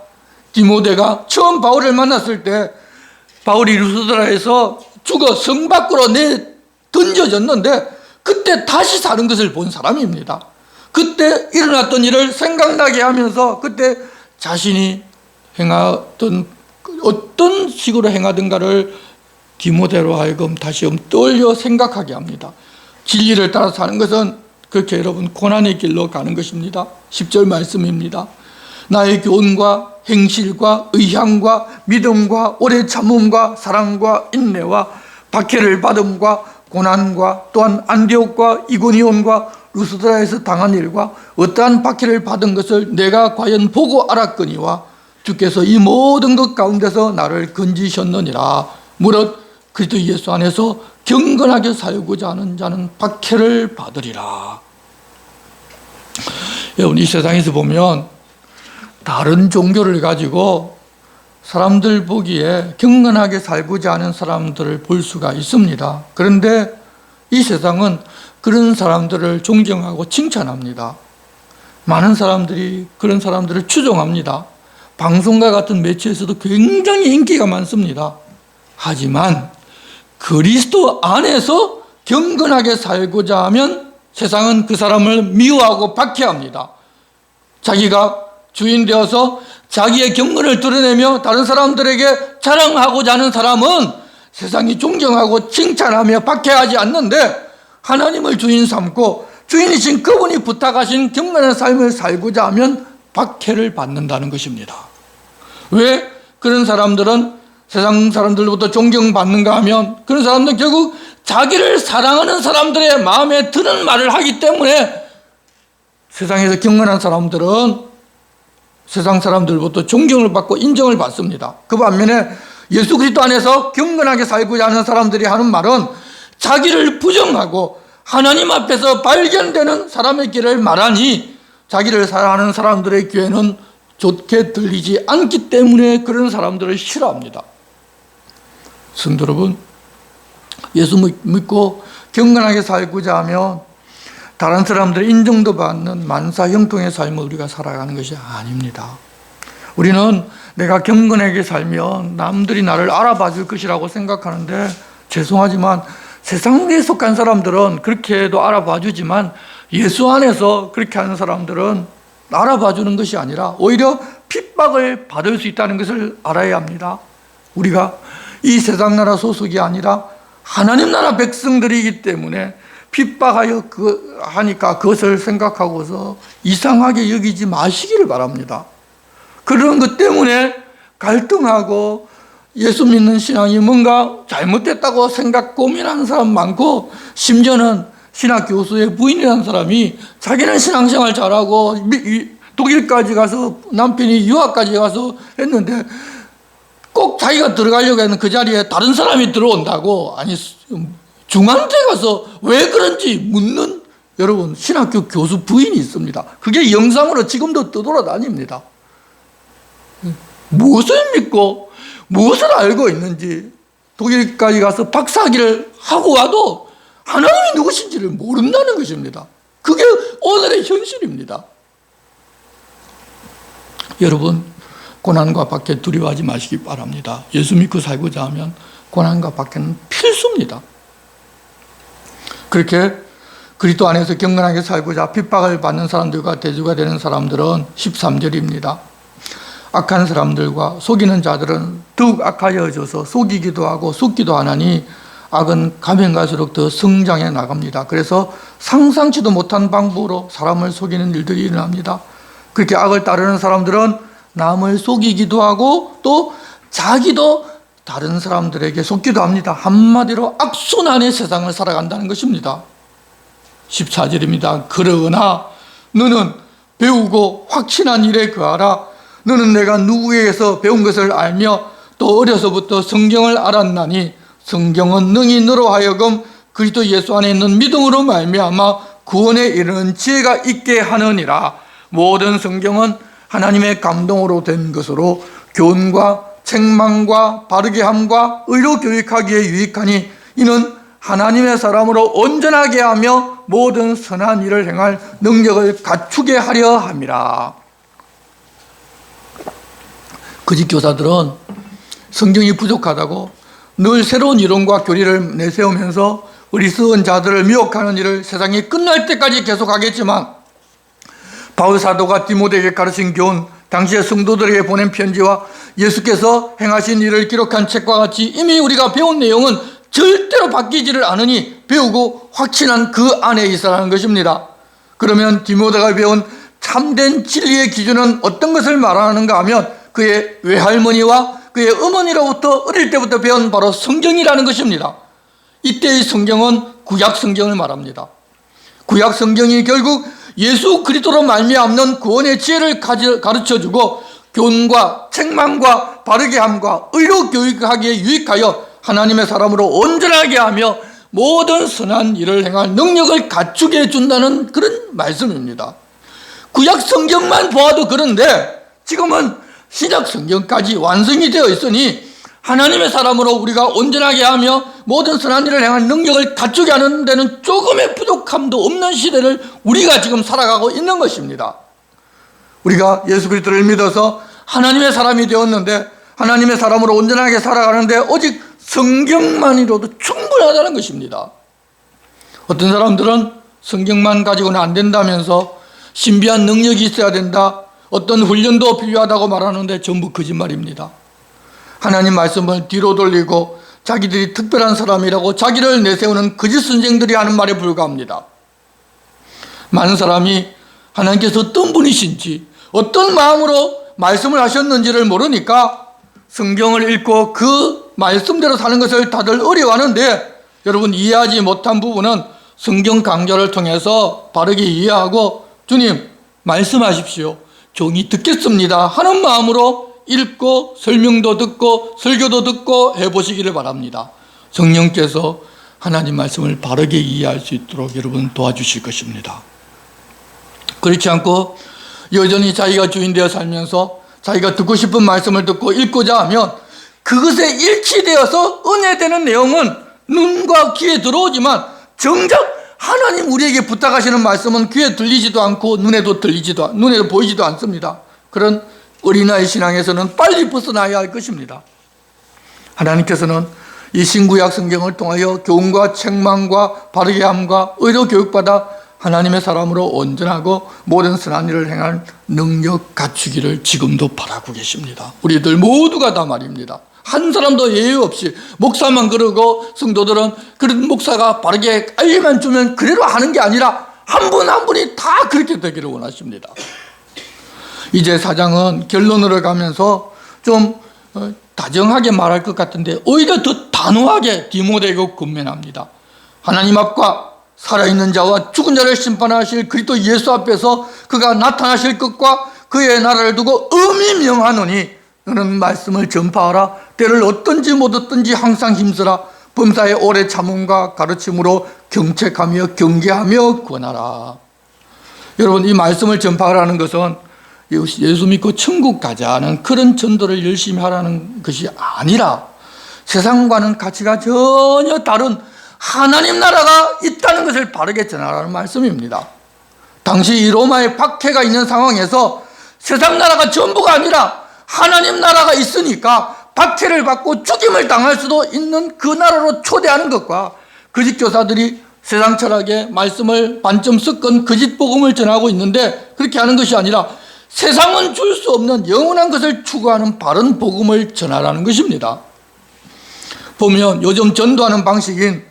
디모데가 처음 바울을 만났을 때 바울이 루스드라에서 죽어 성 밖으로 던져졌는데 그때 다시 사는 것을 본 사람입니다. 그때 일어났던 일을 생각나게 하면서 그때 자신이 행하던 어떤 식으로 행하던가를 디모데로 하여금 다시 떠올려 생각하게 합니다. 진리를 따라 사는 것은 그렇게 여러분 고난의 길로 가는 것입니다. 10절 말씀입니다. 나의 교훈과 행실과 의향과 믿음과 오래 참음과 사랑과 인내와 박해를 받음과 고난과 또한 안디옥과 이고니온과 루스드라에서 당한 일과 어떠한 박해를 받은 것을 내가 과연 보고 알았거니와 주께서 이 모든 것 가운데서 나를 건지셨느니라. 무릇 그리스도 예수 안에서 경건하게 살고자 하는 자는 박해를 받으리라. 여러분 이 세상에서 보면 다른 종교를 가지고 사람들 보기에 경건하게 살고자 하는 사람들을 볼 수가 있습니다. 그런데 이 세상은 그런 사람들을 존경하고 칭찬합니다. 많은 사람들이 그런 사람들을 추종합니다. 방송과 같은 매체에서도 굉장히 인기가 많습니다. 하지만 그리스도 안에서 경건하게 살고자 하면 세상은 그 사람을 미워하고 박해합니다. 자기가 주인 되어서 자기의 경건을 드러내며 다른 사람들에게 자랑하고자 하는 사람은 세상이 존경하고 칭찬하며 박해하지 않는데 하나님을 주인 삼고 주인이신 그분이 부탁하신 경건한 삶을 살고자 하면 박해를 받는다는 것입니다. 왜 그런 사람들은 세상 사람들로부터 존경받는가 하면 그런 사람들은 결국 자기를 사랑하는 사람들의 마음에 드는 말을 하기 때문에 세상에서 경건한 사람들은 세상 사람들로부터 존경을 받고 인정을 받습니다. 그 반면에 예수 그리스도 안에서 경건하게 살고자 하는 사람들이 하는 말은 자기를 부정하고 하나님 앞에서 발견되는 사람의 길을 말하니 자기를 사랑하는 사람들의 귀에는 좋게 들리지 않기 때문에 그런 사람들을 싫어합니다. 성도 여러분, 예수 믿고 경건하게 살고자 하면 다른 사람들의 인정도 받는 만사 형통의 삶을 우리가 살아가는 것이 아닙니다. 우리는 내가 경건하게 살면 남들이 나를 알아봐 줄 것이라고 생각하는데 죄송하지만 세상에 속한 사람들은 그렇게 해도 알아봐 주지만 예수 안에서 그렇게 하는 사람들은 알아봐 주는 것이 아니라 오히려 핍박을 받을 수 있다는 것을 알아야 합니다. 우리가 이 세상 나라 소속이 아니라 하나님 나라 백성들이기 때문에 핍박하여 하니까 그것을 생각하고서 이상하게 여기지 마시기를 바랍니다. 그런 것 때문에 갈등하고 예수 믿는 신앙이 뭔가 잘못됐다고 고민하는 사람 많고 심지어는 신학 교수의 부인이라는 사람이 자기는 신앙생활 잘하고 독일까지 가서 남편이 유학까지 가서 했는데 꼭 자기가 들어가려고 하는 그 자리에 다른 사람이 들어온다고 아니 중한테 가서 왜 그런지 묻는 여러분 신학교 교수 부인이 있습니다. 그게 영상으로 지금도 떠돌아다닙니다. 무엇을 믿고 무엇을 알고 있는지 독일까지 가서 박사학위를 하고 와도 하나님이 누구신지를 모른다는 것입니다. 그게 오늘의 현실입니다. 여러분, 고난과 박해 두려워하지 마시기 바랍니다. 예수 믿고 살고자 하면 고난과 박해는 필수입니다. 그렇게 그리스도 안에서 경건하게 살고자 핍박을 받는 사람들과 대주가 되는 사람들은 13절입니다. 악한 사람들과 속이는 자들은 더욱 악하여져서 속이기도 하고 속기도 하나니 악은 가면 갈수록 더 성장해 나갑니다. 그래서 상상치도 못한 방법으로 사람을 속이는 일들이 일어납니다. 그렇게 악을 따르는 사람들은 남을 속이기도 하고 또 자기도 다른 사람들에게 속기도 합니다. 한마디로 악순환의 세상을 살아간다는 것입니다. 14절입니다. 그러나 너는 배우고 확신한 일에 거하라. 너는 내가 누구에게서 배운 것을 알며 또 어려서부터 성경을 알았나니 성경은 능히 너로 하여금 그리스도 예수 안에 있는 믿음으로 말미암아 구원에 이르는 지혜가 있게 하느니라. 모든 성경은 하나님의 감동으로 된 것으로 교훈과 책망과 바르게 함과 의로 교육하기에 유익하니 이는 하나님의 사람으로 온전하게 하며 모든 선한 일을 행할 능력을 갖추게 하려 함이라. 거짓 교사들은 성경이 부족하다고 늘 새로운 이론과 교리를 내세우면서 어리석은 자들을 미혹하는 일을 세상이 끝날 때까지 계속하겠지만 바울 사도가 디모데에게 가르친 교훈, 당시의 성도들에게 보낸 편지와 예수께서 행하신 일을 기록한 책과 같이 이미 우리가 배운 내용은 절대로 바뀌지를 않으니 배우고 확신한 그 안에 있으라는 것입니다. 그러면 디모데가 배운 참된 진리의 기준은 어떤 것을 말하는가 하면 그의 외할머니와 그의 어머니로부터 어릴 때부터 배운 바로 성경이라는 것입니다. 이때의 성경은 구약 성경을 말합니다. 구약 성경이 결국 예수 그리스도로 말미암는 구원의 지혜를 가르쳐주고 교훈과 책망과 바르게 함과 의로 교육하기에 유익하여 하나님의 사람으로 온전하게 하며 모든 선한 일을 행할 능력을 갖추게 해준다는 그런 말씀입니다. 구약 성경만 보아도 그런데 지금은 신약 성경까지 완성이 되어 있으니 하나님의 사람으로 우리가 온전하게 하며 모든 선한 일을 행할 능력을 갖추게 하는 데는 조금의 부족함도 없는 시대를 우리가 지금 살아가고 있는 것입니다. 우리가 예수 그리스도를 믿어서 하나님의 사람이 되었는데 하나님의 사람으로 온전하게 살아가는데 오직 성경만이라도 충분하다는 것입니다. 어떤 사람들은 성경만 가지고는 안 된다면서 신비한 능력이 있어야 된다, 어떤 훈련도 필요하다고 말하는데 전부 거짓말입니다. 하나님 말씀을 뒤로 돌리고 자기들이 특별한 사람이라고 자기를 내세우는 거짓 선생들이 하는 말에 불과합니다. 많은 사람이 하나님께서 어떤 분이신지 어떤 마음으로 말씀을 하셨는지를 모르니까 성경을 읽고 그 말씀대로 사는 것을 다들 어려워하는데 여러분, 이해하지 못한 부분은 성경 강좌를 통해서 바르게 이해하고 주님 말씀하십시오, 종이 듣겠습니다 하는 마음으로 읽고 설명도 듣고 설교도 듣고 해보시기를 바랍니다. 성령께서 하나님 말씀을 바르게 이해할 수 있도록 여러분 도와주실 것입니다. 그렇지 않고 여전히 자기가 주인 되어 살면서 자기가 듣고 싶은 말씀을 듣고 읽고자 하면 그것에 일치되어서 은혜되는 내용은 눈과 귀에 들어오지만 정작 하나님 우리에게 부탁하시는 말씀은 귀에 들리지도 않고 눈에도 보이지도 않습니다. 그런 어린아이 신앙에서는 빨리 벗어나야 할 것입니다. 하나님께서는 이 신구약 성경을 통하여 교훈과 책망과 바르게 함과 의로 교육받아 하나님의 사람으로 온전하고 모든 선한 일을 행할 능력 갖추기를 지금도 바라고 계십니다. 우리들 모두가 다 말입니다. 한 사람도 예외 없이 목사만 그러고 성도들은 그런 목사가 바르게 알려만 주면 그대로 하는 게 아니라 한 분 한 분이 다 그렇게 되기를 원하십니다. 이제 사장은 결론으로 가면서 좀 다정하게 말할 것 같은데 오히려 더 단호하게 디모데에게 권면합니다. 하나님 앞과 살아있는 자와 죽은 자를 심판하실 그리스도 예수 앞에서 그가 나타나실 것과 그의 나라를 두고 엄히 명하노니 너는 말씀을 전파하라. 때를 어떤지 못 얻든지 항상 힘쓰라. 범사의 오래 참음과 가르침으로 경책하며 경계하며 권하라. 여러분, 이 말씀을 전파하라는 것은 예수 믿고 천국 가자는 그런 전도를 열심히 하라는 것이 아니라 세상과는 가치가 전혀 다른 하나님 나라가 있다는 것을 바르게 전하라는 말씀입니다. 당시 이 로마의 박해가 있는 상황에서 세상 나라가 전부가 아니라 하나님 나라가 있으니까 박해를 받고 죽임을 당할 수도 있는 그 나라로 초대하는 것과 거짓 교사들이 세상 철학의 말씀을 반점 섞은 거짓 복음을 전하고 있는데, 그렇게 하는 것이 아니라 세상은 줄 수 없는 영원한 것을 추구하는 바른 복음을 전하라는 것입니다. 보면 요즘 전도하는 방식인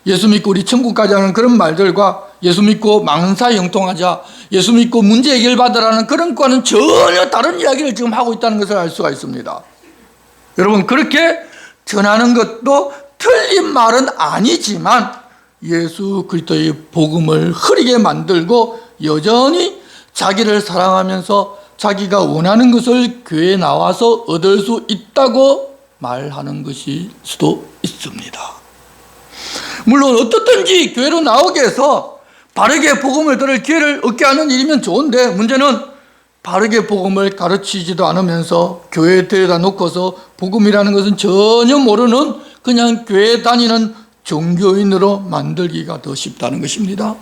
예수 믿고 우리 천국 가자는 그런 말들과 예수 믿고 망사 형통하자, 예수 믿고 문제 해결 받으라는 그런 과는 전혀 다른 이야기를 지금 하고 있다는 것을 알 수가 있습니다. 여러분, 그렇게 전하는 것도 틀린 말은 아니지만 예수 그리스도의 복음을 흐리게 만들고 여전히 자기를 사랑하면서 자기가 원하는 것을 교회에 나와서 얻을 수 있다고 말하는 것일 수도 있습니다. 물론 어떻든지 교회로 나오게 해서 바르게 복음을 들을 기회를 얻게 하는 일이면 좋은데, 문제는 바르게 복음을 가르치지도 않으면서 교회에 데려다 놓고서 복음이라는 것은 전혀 모르는 그냥 교회 다니는 종교인으로 만들기가 더 쉽다는 것입니다.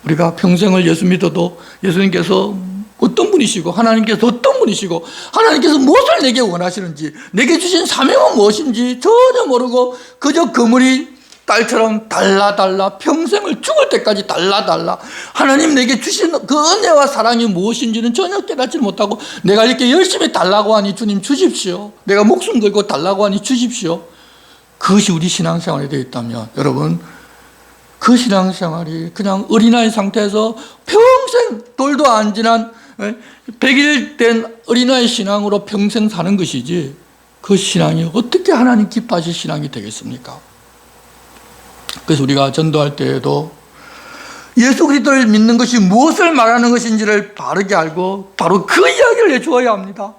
우리가 평생을 예수 믿어도 예수님께서 어떤 분이시고 하나님께서 어떤 분이시고 하나님께서 무엇을 내게 원하시는지, 내게 주신 사명은 무엇인지 전혀 모르고 그저 그물이 딸처럼 달라달라 평생을 죽을 때까지 달라달라 하나님 내게 주신 그 은혜와 사랑이 무엇인지는 전혀 깨닫지 못하고, 내가 이렇게 열심히 달라고 하니 주님 주십시오, 내가 목숨 걸고 달라고 하니 주십시오, 그것이 우리 신앙생활이 되어 있다면 여러분, 그 신앙생활이 그냥 어린아이 상태에서 평생 돌도 안 지난 100일 된 어린아이 신앙으로 평생 사는 것이지, 그 신앙이 어떻게 하나님 기뻐하실 신앙이 되겠습니까? 그래서 우리가 전도할 때에도 예수 그리스도를 믿는 것이 무엇을 말하는 것인지를 바르게 알고 바로 그 이야기를 해주어야 합니다.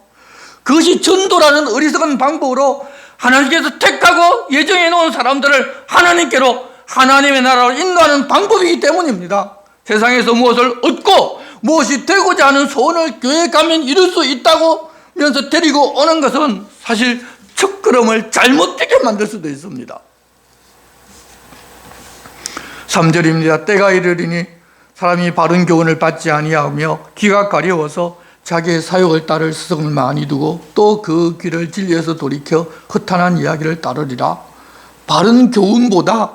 그것이 전도라는 어리석은 방법으로 하나님께서 택하고 예정해 놓은 사람들을 하나님께로, 하나님의 나라로 인도하는 방법이기 때문입니다. 세상에서 무엇을 얻고 무엇이 되고자 하는 소원을 교회에 가면 이룰 수 있다고 하면서 데리고 오는 것은 사실 첫걸음을 잘못되게 만들 수도 있습니다. 3절입니다. 때가 이르리니 사람이 바른 교훈을 받지 아니하며 귀가 가려워서 자기의 사욕을 따를 스승을 많이 두고 또 그 귀를 진리에서 돌이켜 허탄한 이야기를 따르리라. 바른 교훈보다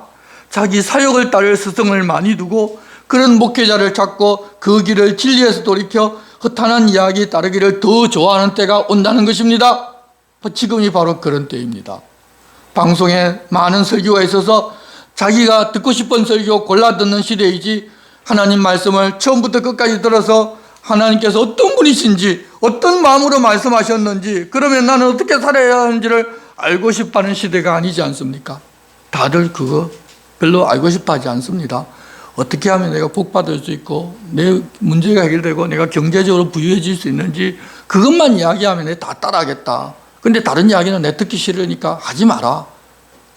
자기 사욕을 따를 스승을 많이 두고 그런 목회자를 찾고 그 길을 진리에서 돌이켜 허탄한 이야기 따르기를 더 좋아하는 때가 온다는 것입니다. 지금이 바로 그런 때입니다. 방송에 많은 설교가 있어서 자기가 듣고 싶은 설교 골라 듣는 시대이지, 하나님 말씀을 처음부터 끝까지 들어서 하나님께서 어떤 분이신지 어떤 마음으로 말씀하셨는지, 그러면 나는 어떻게 살아야 하는지를 알고 싶어하는 시대가 아니지 않습니까? 다들 그거 별로 알고 싶어 하지 않습니다. 어떻게 하면 내가 복 받을 수 있고 내 문제가 해결되고 내가 경제적으로 부유해질 수 있는지 그것만 이야기하면 내가 다 따라하겠다. 근데 다른 이야기는 내 듣기 싫으니까 하지 마라.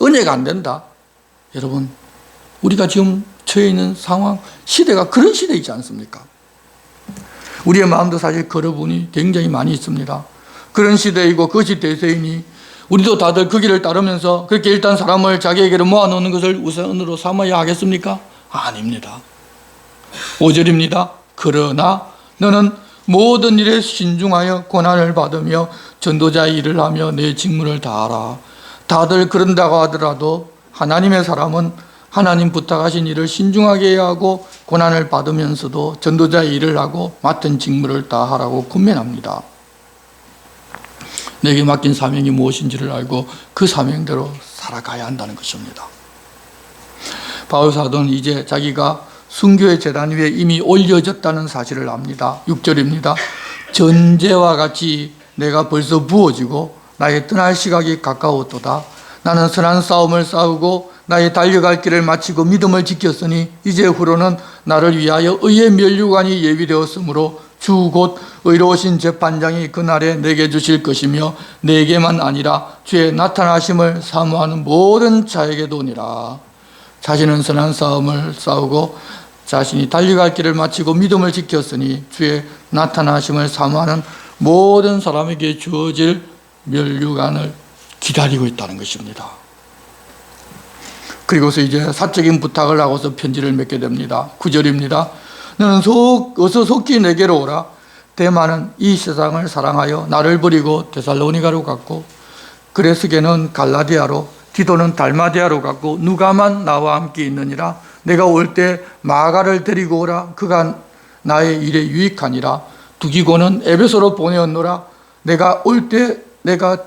은혜가 안 된다. 여러분, 우리가 지금 처해 있는 상황, 시대가 그런 시대이지 않습니까? 우리의 마음도 사실 그런 부분이 굉장히 많이 있습니다. 그런 시대이고 그것이 대세이니 우리도 다들 그 길을 따르면서 그렇게 일단 사람을 자기에게로 모아놓는 것을 우선으로 삼아야 하겠습니까? 아닙니다. 5절입니다. 그러나 너는 모든 일에 신중하여 고난을 받으며 전도자의 일을 하며 내 직무를 다하라. 다들 그런다고 하더라도 하나님의 사람은 하나님 부탁하신 일을 신중하게 해야 하고 고난을 받으면서도 전도자의 일을 하고 맡은 직무를 다하라고 권면합니다. 내게 맡긴 사명이 무엇인지를 알고 그 사명대로 살아가야 한다는 것입니다. 바울 사도는 이제 자기가 순교의 제단 위에 이미 올려졌다는 사실을 압니다. 6절입니다. 전제와 같이 내가 벌써 부어지고 나의 떠날 시각이 가까웠도다. 나는 선한 싸움을 싸우고 나의 달려갈 길을 마치고 믿음을 지켰으니 이제 후로는 나를 위하여 의의 면류관이 예비되었으므로 주 곧 의로우신 재판장이 그날에 내게 주실 것이며 내게만 아니라 주의 나타나심을 사모하는 모든 자에게도니라. 자신은 선한 싸움을 싸우고 자신이 달려갈 길을 마치고 믿음을 지켰으니 주의 나타나심을 사모하는 모든 사람에게 주어질 면류관을 기다리고 있다는 것입니다. 그리고서 이제 사적인 부탁을 하고서 편지를 맺게 됩니다. 9절입니다. 너는 어서 속히 내게로 오라. 데마는 이 세상을 사랑하여 나를 버리고 데살로니가로 갔고, 그레스게는 갈라디아로, 디도는 달마디아로 갔고, 누가만 나와 함께 있느니라. 내가 올 때 마가를 데리고 오라. 그가 나의 일에 유익하니라. 두기고는 에베소로 보내었노라. 내가 올 때 내가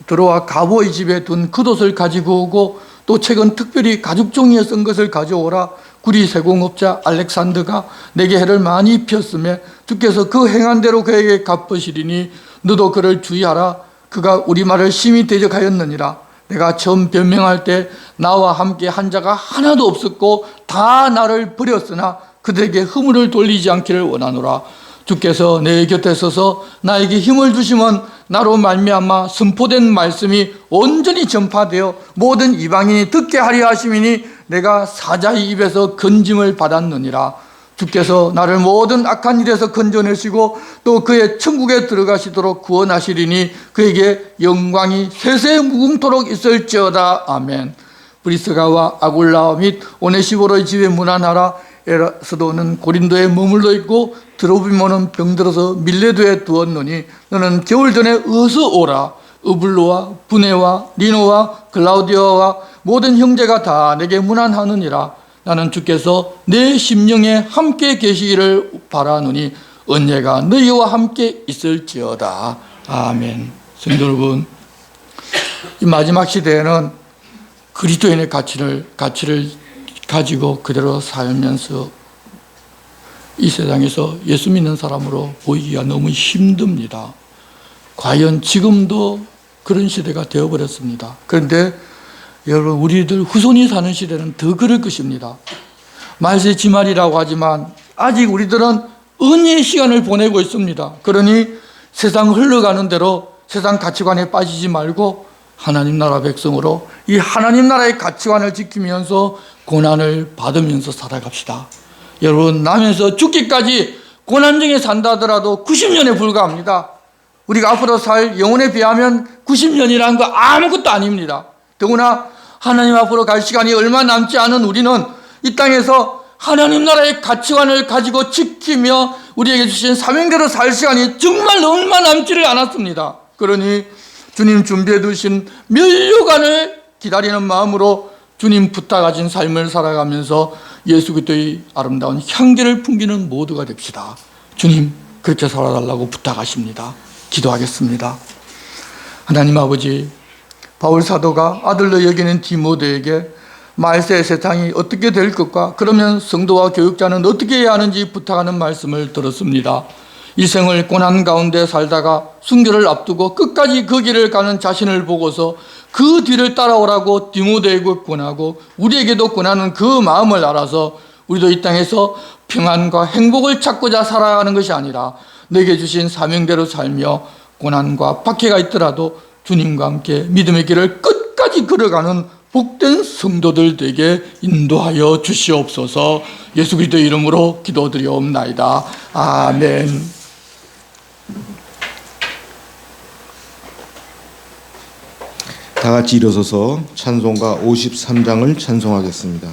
들어와 가보의 집에 둔 겉옷을 가지고 오고, 또 최근 특별히 가죽 종이에 쓴 것을 가져오라. 구리 세공업자 알렉산더가 내게 해를 많이 입혔으며 주께서 그 행한 대로 그에게 갚으시리니 너도 그를 주의하라. 그가 우리 말을 심히 대적하였느니라. 내가 처음 변명할 때 나와 함께 한 자가 하나도 없었고 다 나를 버렸으나 그들에게 허물을 돌리지 않기를 원하노라. 주께서 내 곁에 서서 나에게 힘을 주시면 나로 말미암아 선포된 말씀이 온전히 전파되어 모든 이방인이 듣게 하려 하심이니 내가 사자의 입에서 건짐을 받았느니라. 주께서 나를 모든 악한 일에서 건져내시고 또 그의 천국에 들어가시도록 구원하시리니 그에게 영광이 세세 무궁토록 있을지어다. 아멘. 브리스가와 아굴라 및 오네시보로의 집에 문안하라. 에라스도는 고린도에 머물러 있고 드로비모는 병들어서 밀레도에 두었노니 너는 겨울 전에 어서 오라. 으블로와 부네와 리노와 글라우디오와 모든 형제가 다 내게 문안하느니라. 나는 주께서 내 심령에 함께 계시기를 바라노니 은혜가 너희와 함께 있을지어다. 아멘. 성도 여러분, 이 마지막 시대에는 그리스도인의 가치를 가지고 그대로 살면서 이 세상에서 예수 믿는 사람으로 보이기가 너무 힘듭니다. 과연 지금도 그런 시대가 되어버렸습니다. 그런데 여러분, 우리들 후손이 사는 시대는 더 그럴 것입니다. 말세 지말이라고 하지만 아직 우리들은 은혜의 시간을 보내고 있습니다. 그러니 세상 흘러가는 대로 세상 가치관에 빠지지 말고 하나님 나라 백성으로 이 하나님 나라의 가치관을 지키면서 고난을 받으면서 살아갑시다. 여러분, 나면서 죽기까지 고난 중에 산다 하더라도 90년에 불과합니다. 우리가 앞으로 살 영혼에 비하면 90년이라는 거 아무것도 아닙니다. 더구나 하나님 앞으로 갈 시간이 얼마 남지 않은 우리는 이 땅에서 하나님 나라의 가치관을 가지고 지키며 우리에게 주신 사명대로 살 시간이 정말 얼마 남지를 않았습니다. 그러니 주님 준비해 두신 면류관을 기다리는 마음으로 주님 부탁하신 삶을 살아가면서 예수 그리스도의 아름다운 향기를 풍기는 모두가 됩시다. 주님, 그렇게 살아달라고 부탁하십니다. 기도하겠습니다. 하나님 아버지, 바울 사도가 아들로 여기는 디모데에게 말세 세상이 어떻게 될 것과 그러면 성도와 교육자는 어떻게 해야 하는지 부탁하는 말씀을 들었습니다. 일생을 고난 가운데 살다가 순교를 앞두고 끝까지 그 길을 가는 자신을 보고서 그 뒤를 따라오라고 디모데에게 권하고 우리에게도 권하는 그 마음을 알아서 우리도 이 땅에서 평안과 행복을 찾고자 살아가는 것이 아니라 내게 주신 사명대로 살며 고난과 박해가 있더라도 주님과 함께 믿음의 길을 끝까지 걸어가는 복된 성도들 되게 인도하여 주시옵소서. 예수 그리스도의 이름으로 기도드리옵나이다. 아멘. 다 같이 일어서서 찬송가 53장을 찬송하겠습니다.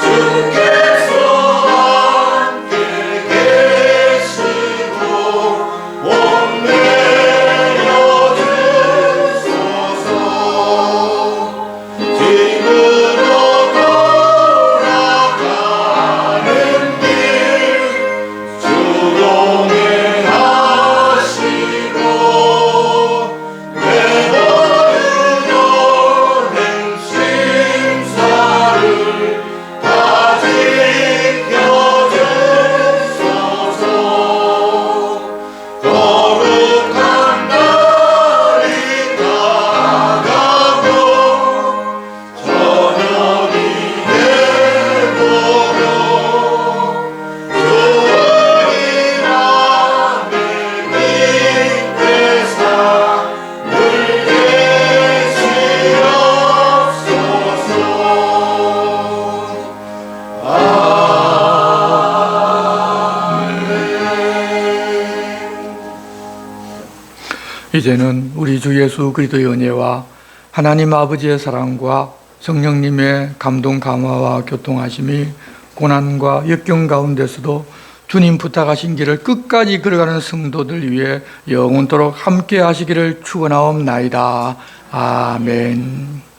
주께서 함께 계시고 이제는 우리 주 예수 그리스도의 은혜와 하나님 아버지의 사랑과 성령님의 감동 감화와 교통하심이 고난과 역경 가운데서도 주님 부탁하신 길을 끝까지 걸어가는 성도들 위해 영원토록 함께 하시기를 축원하옵나이다. 아멘.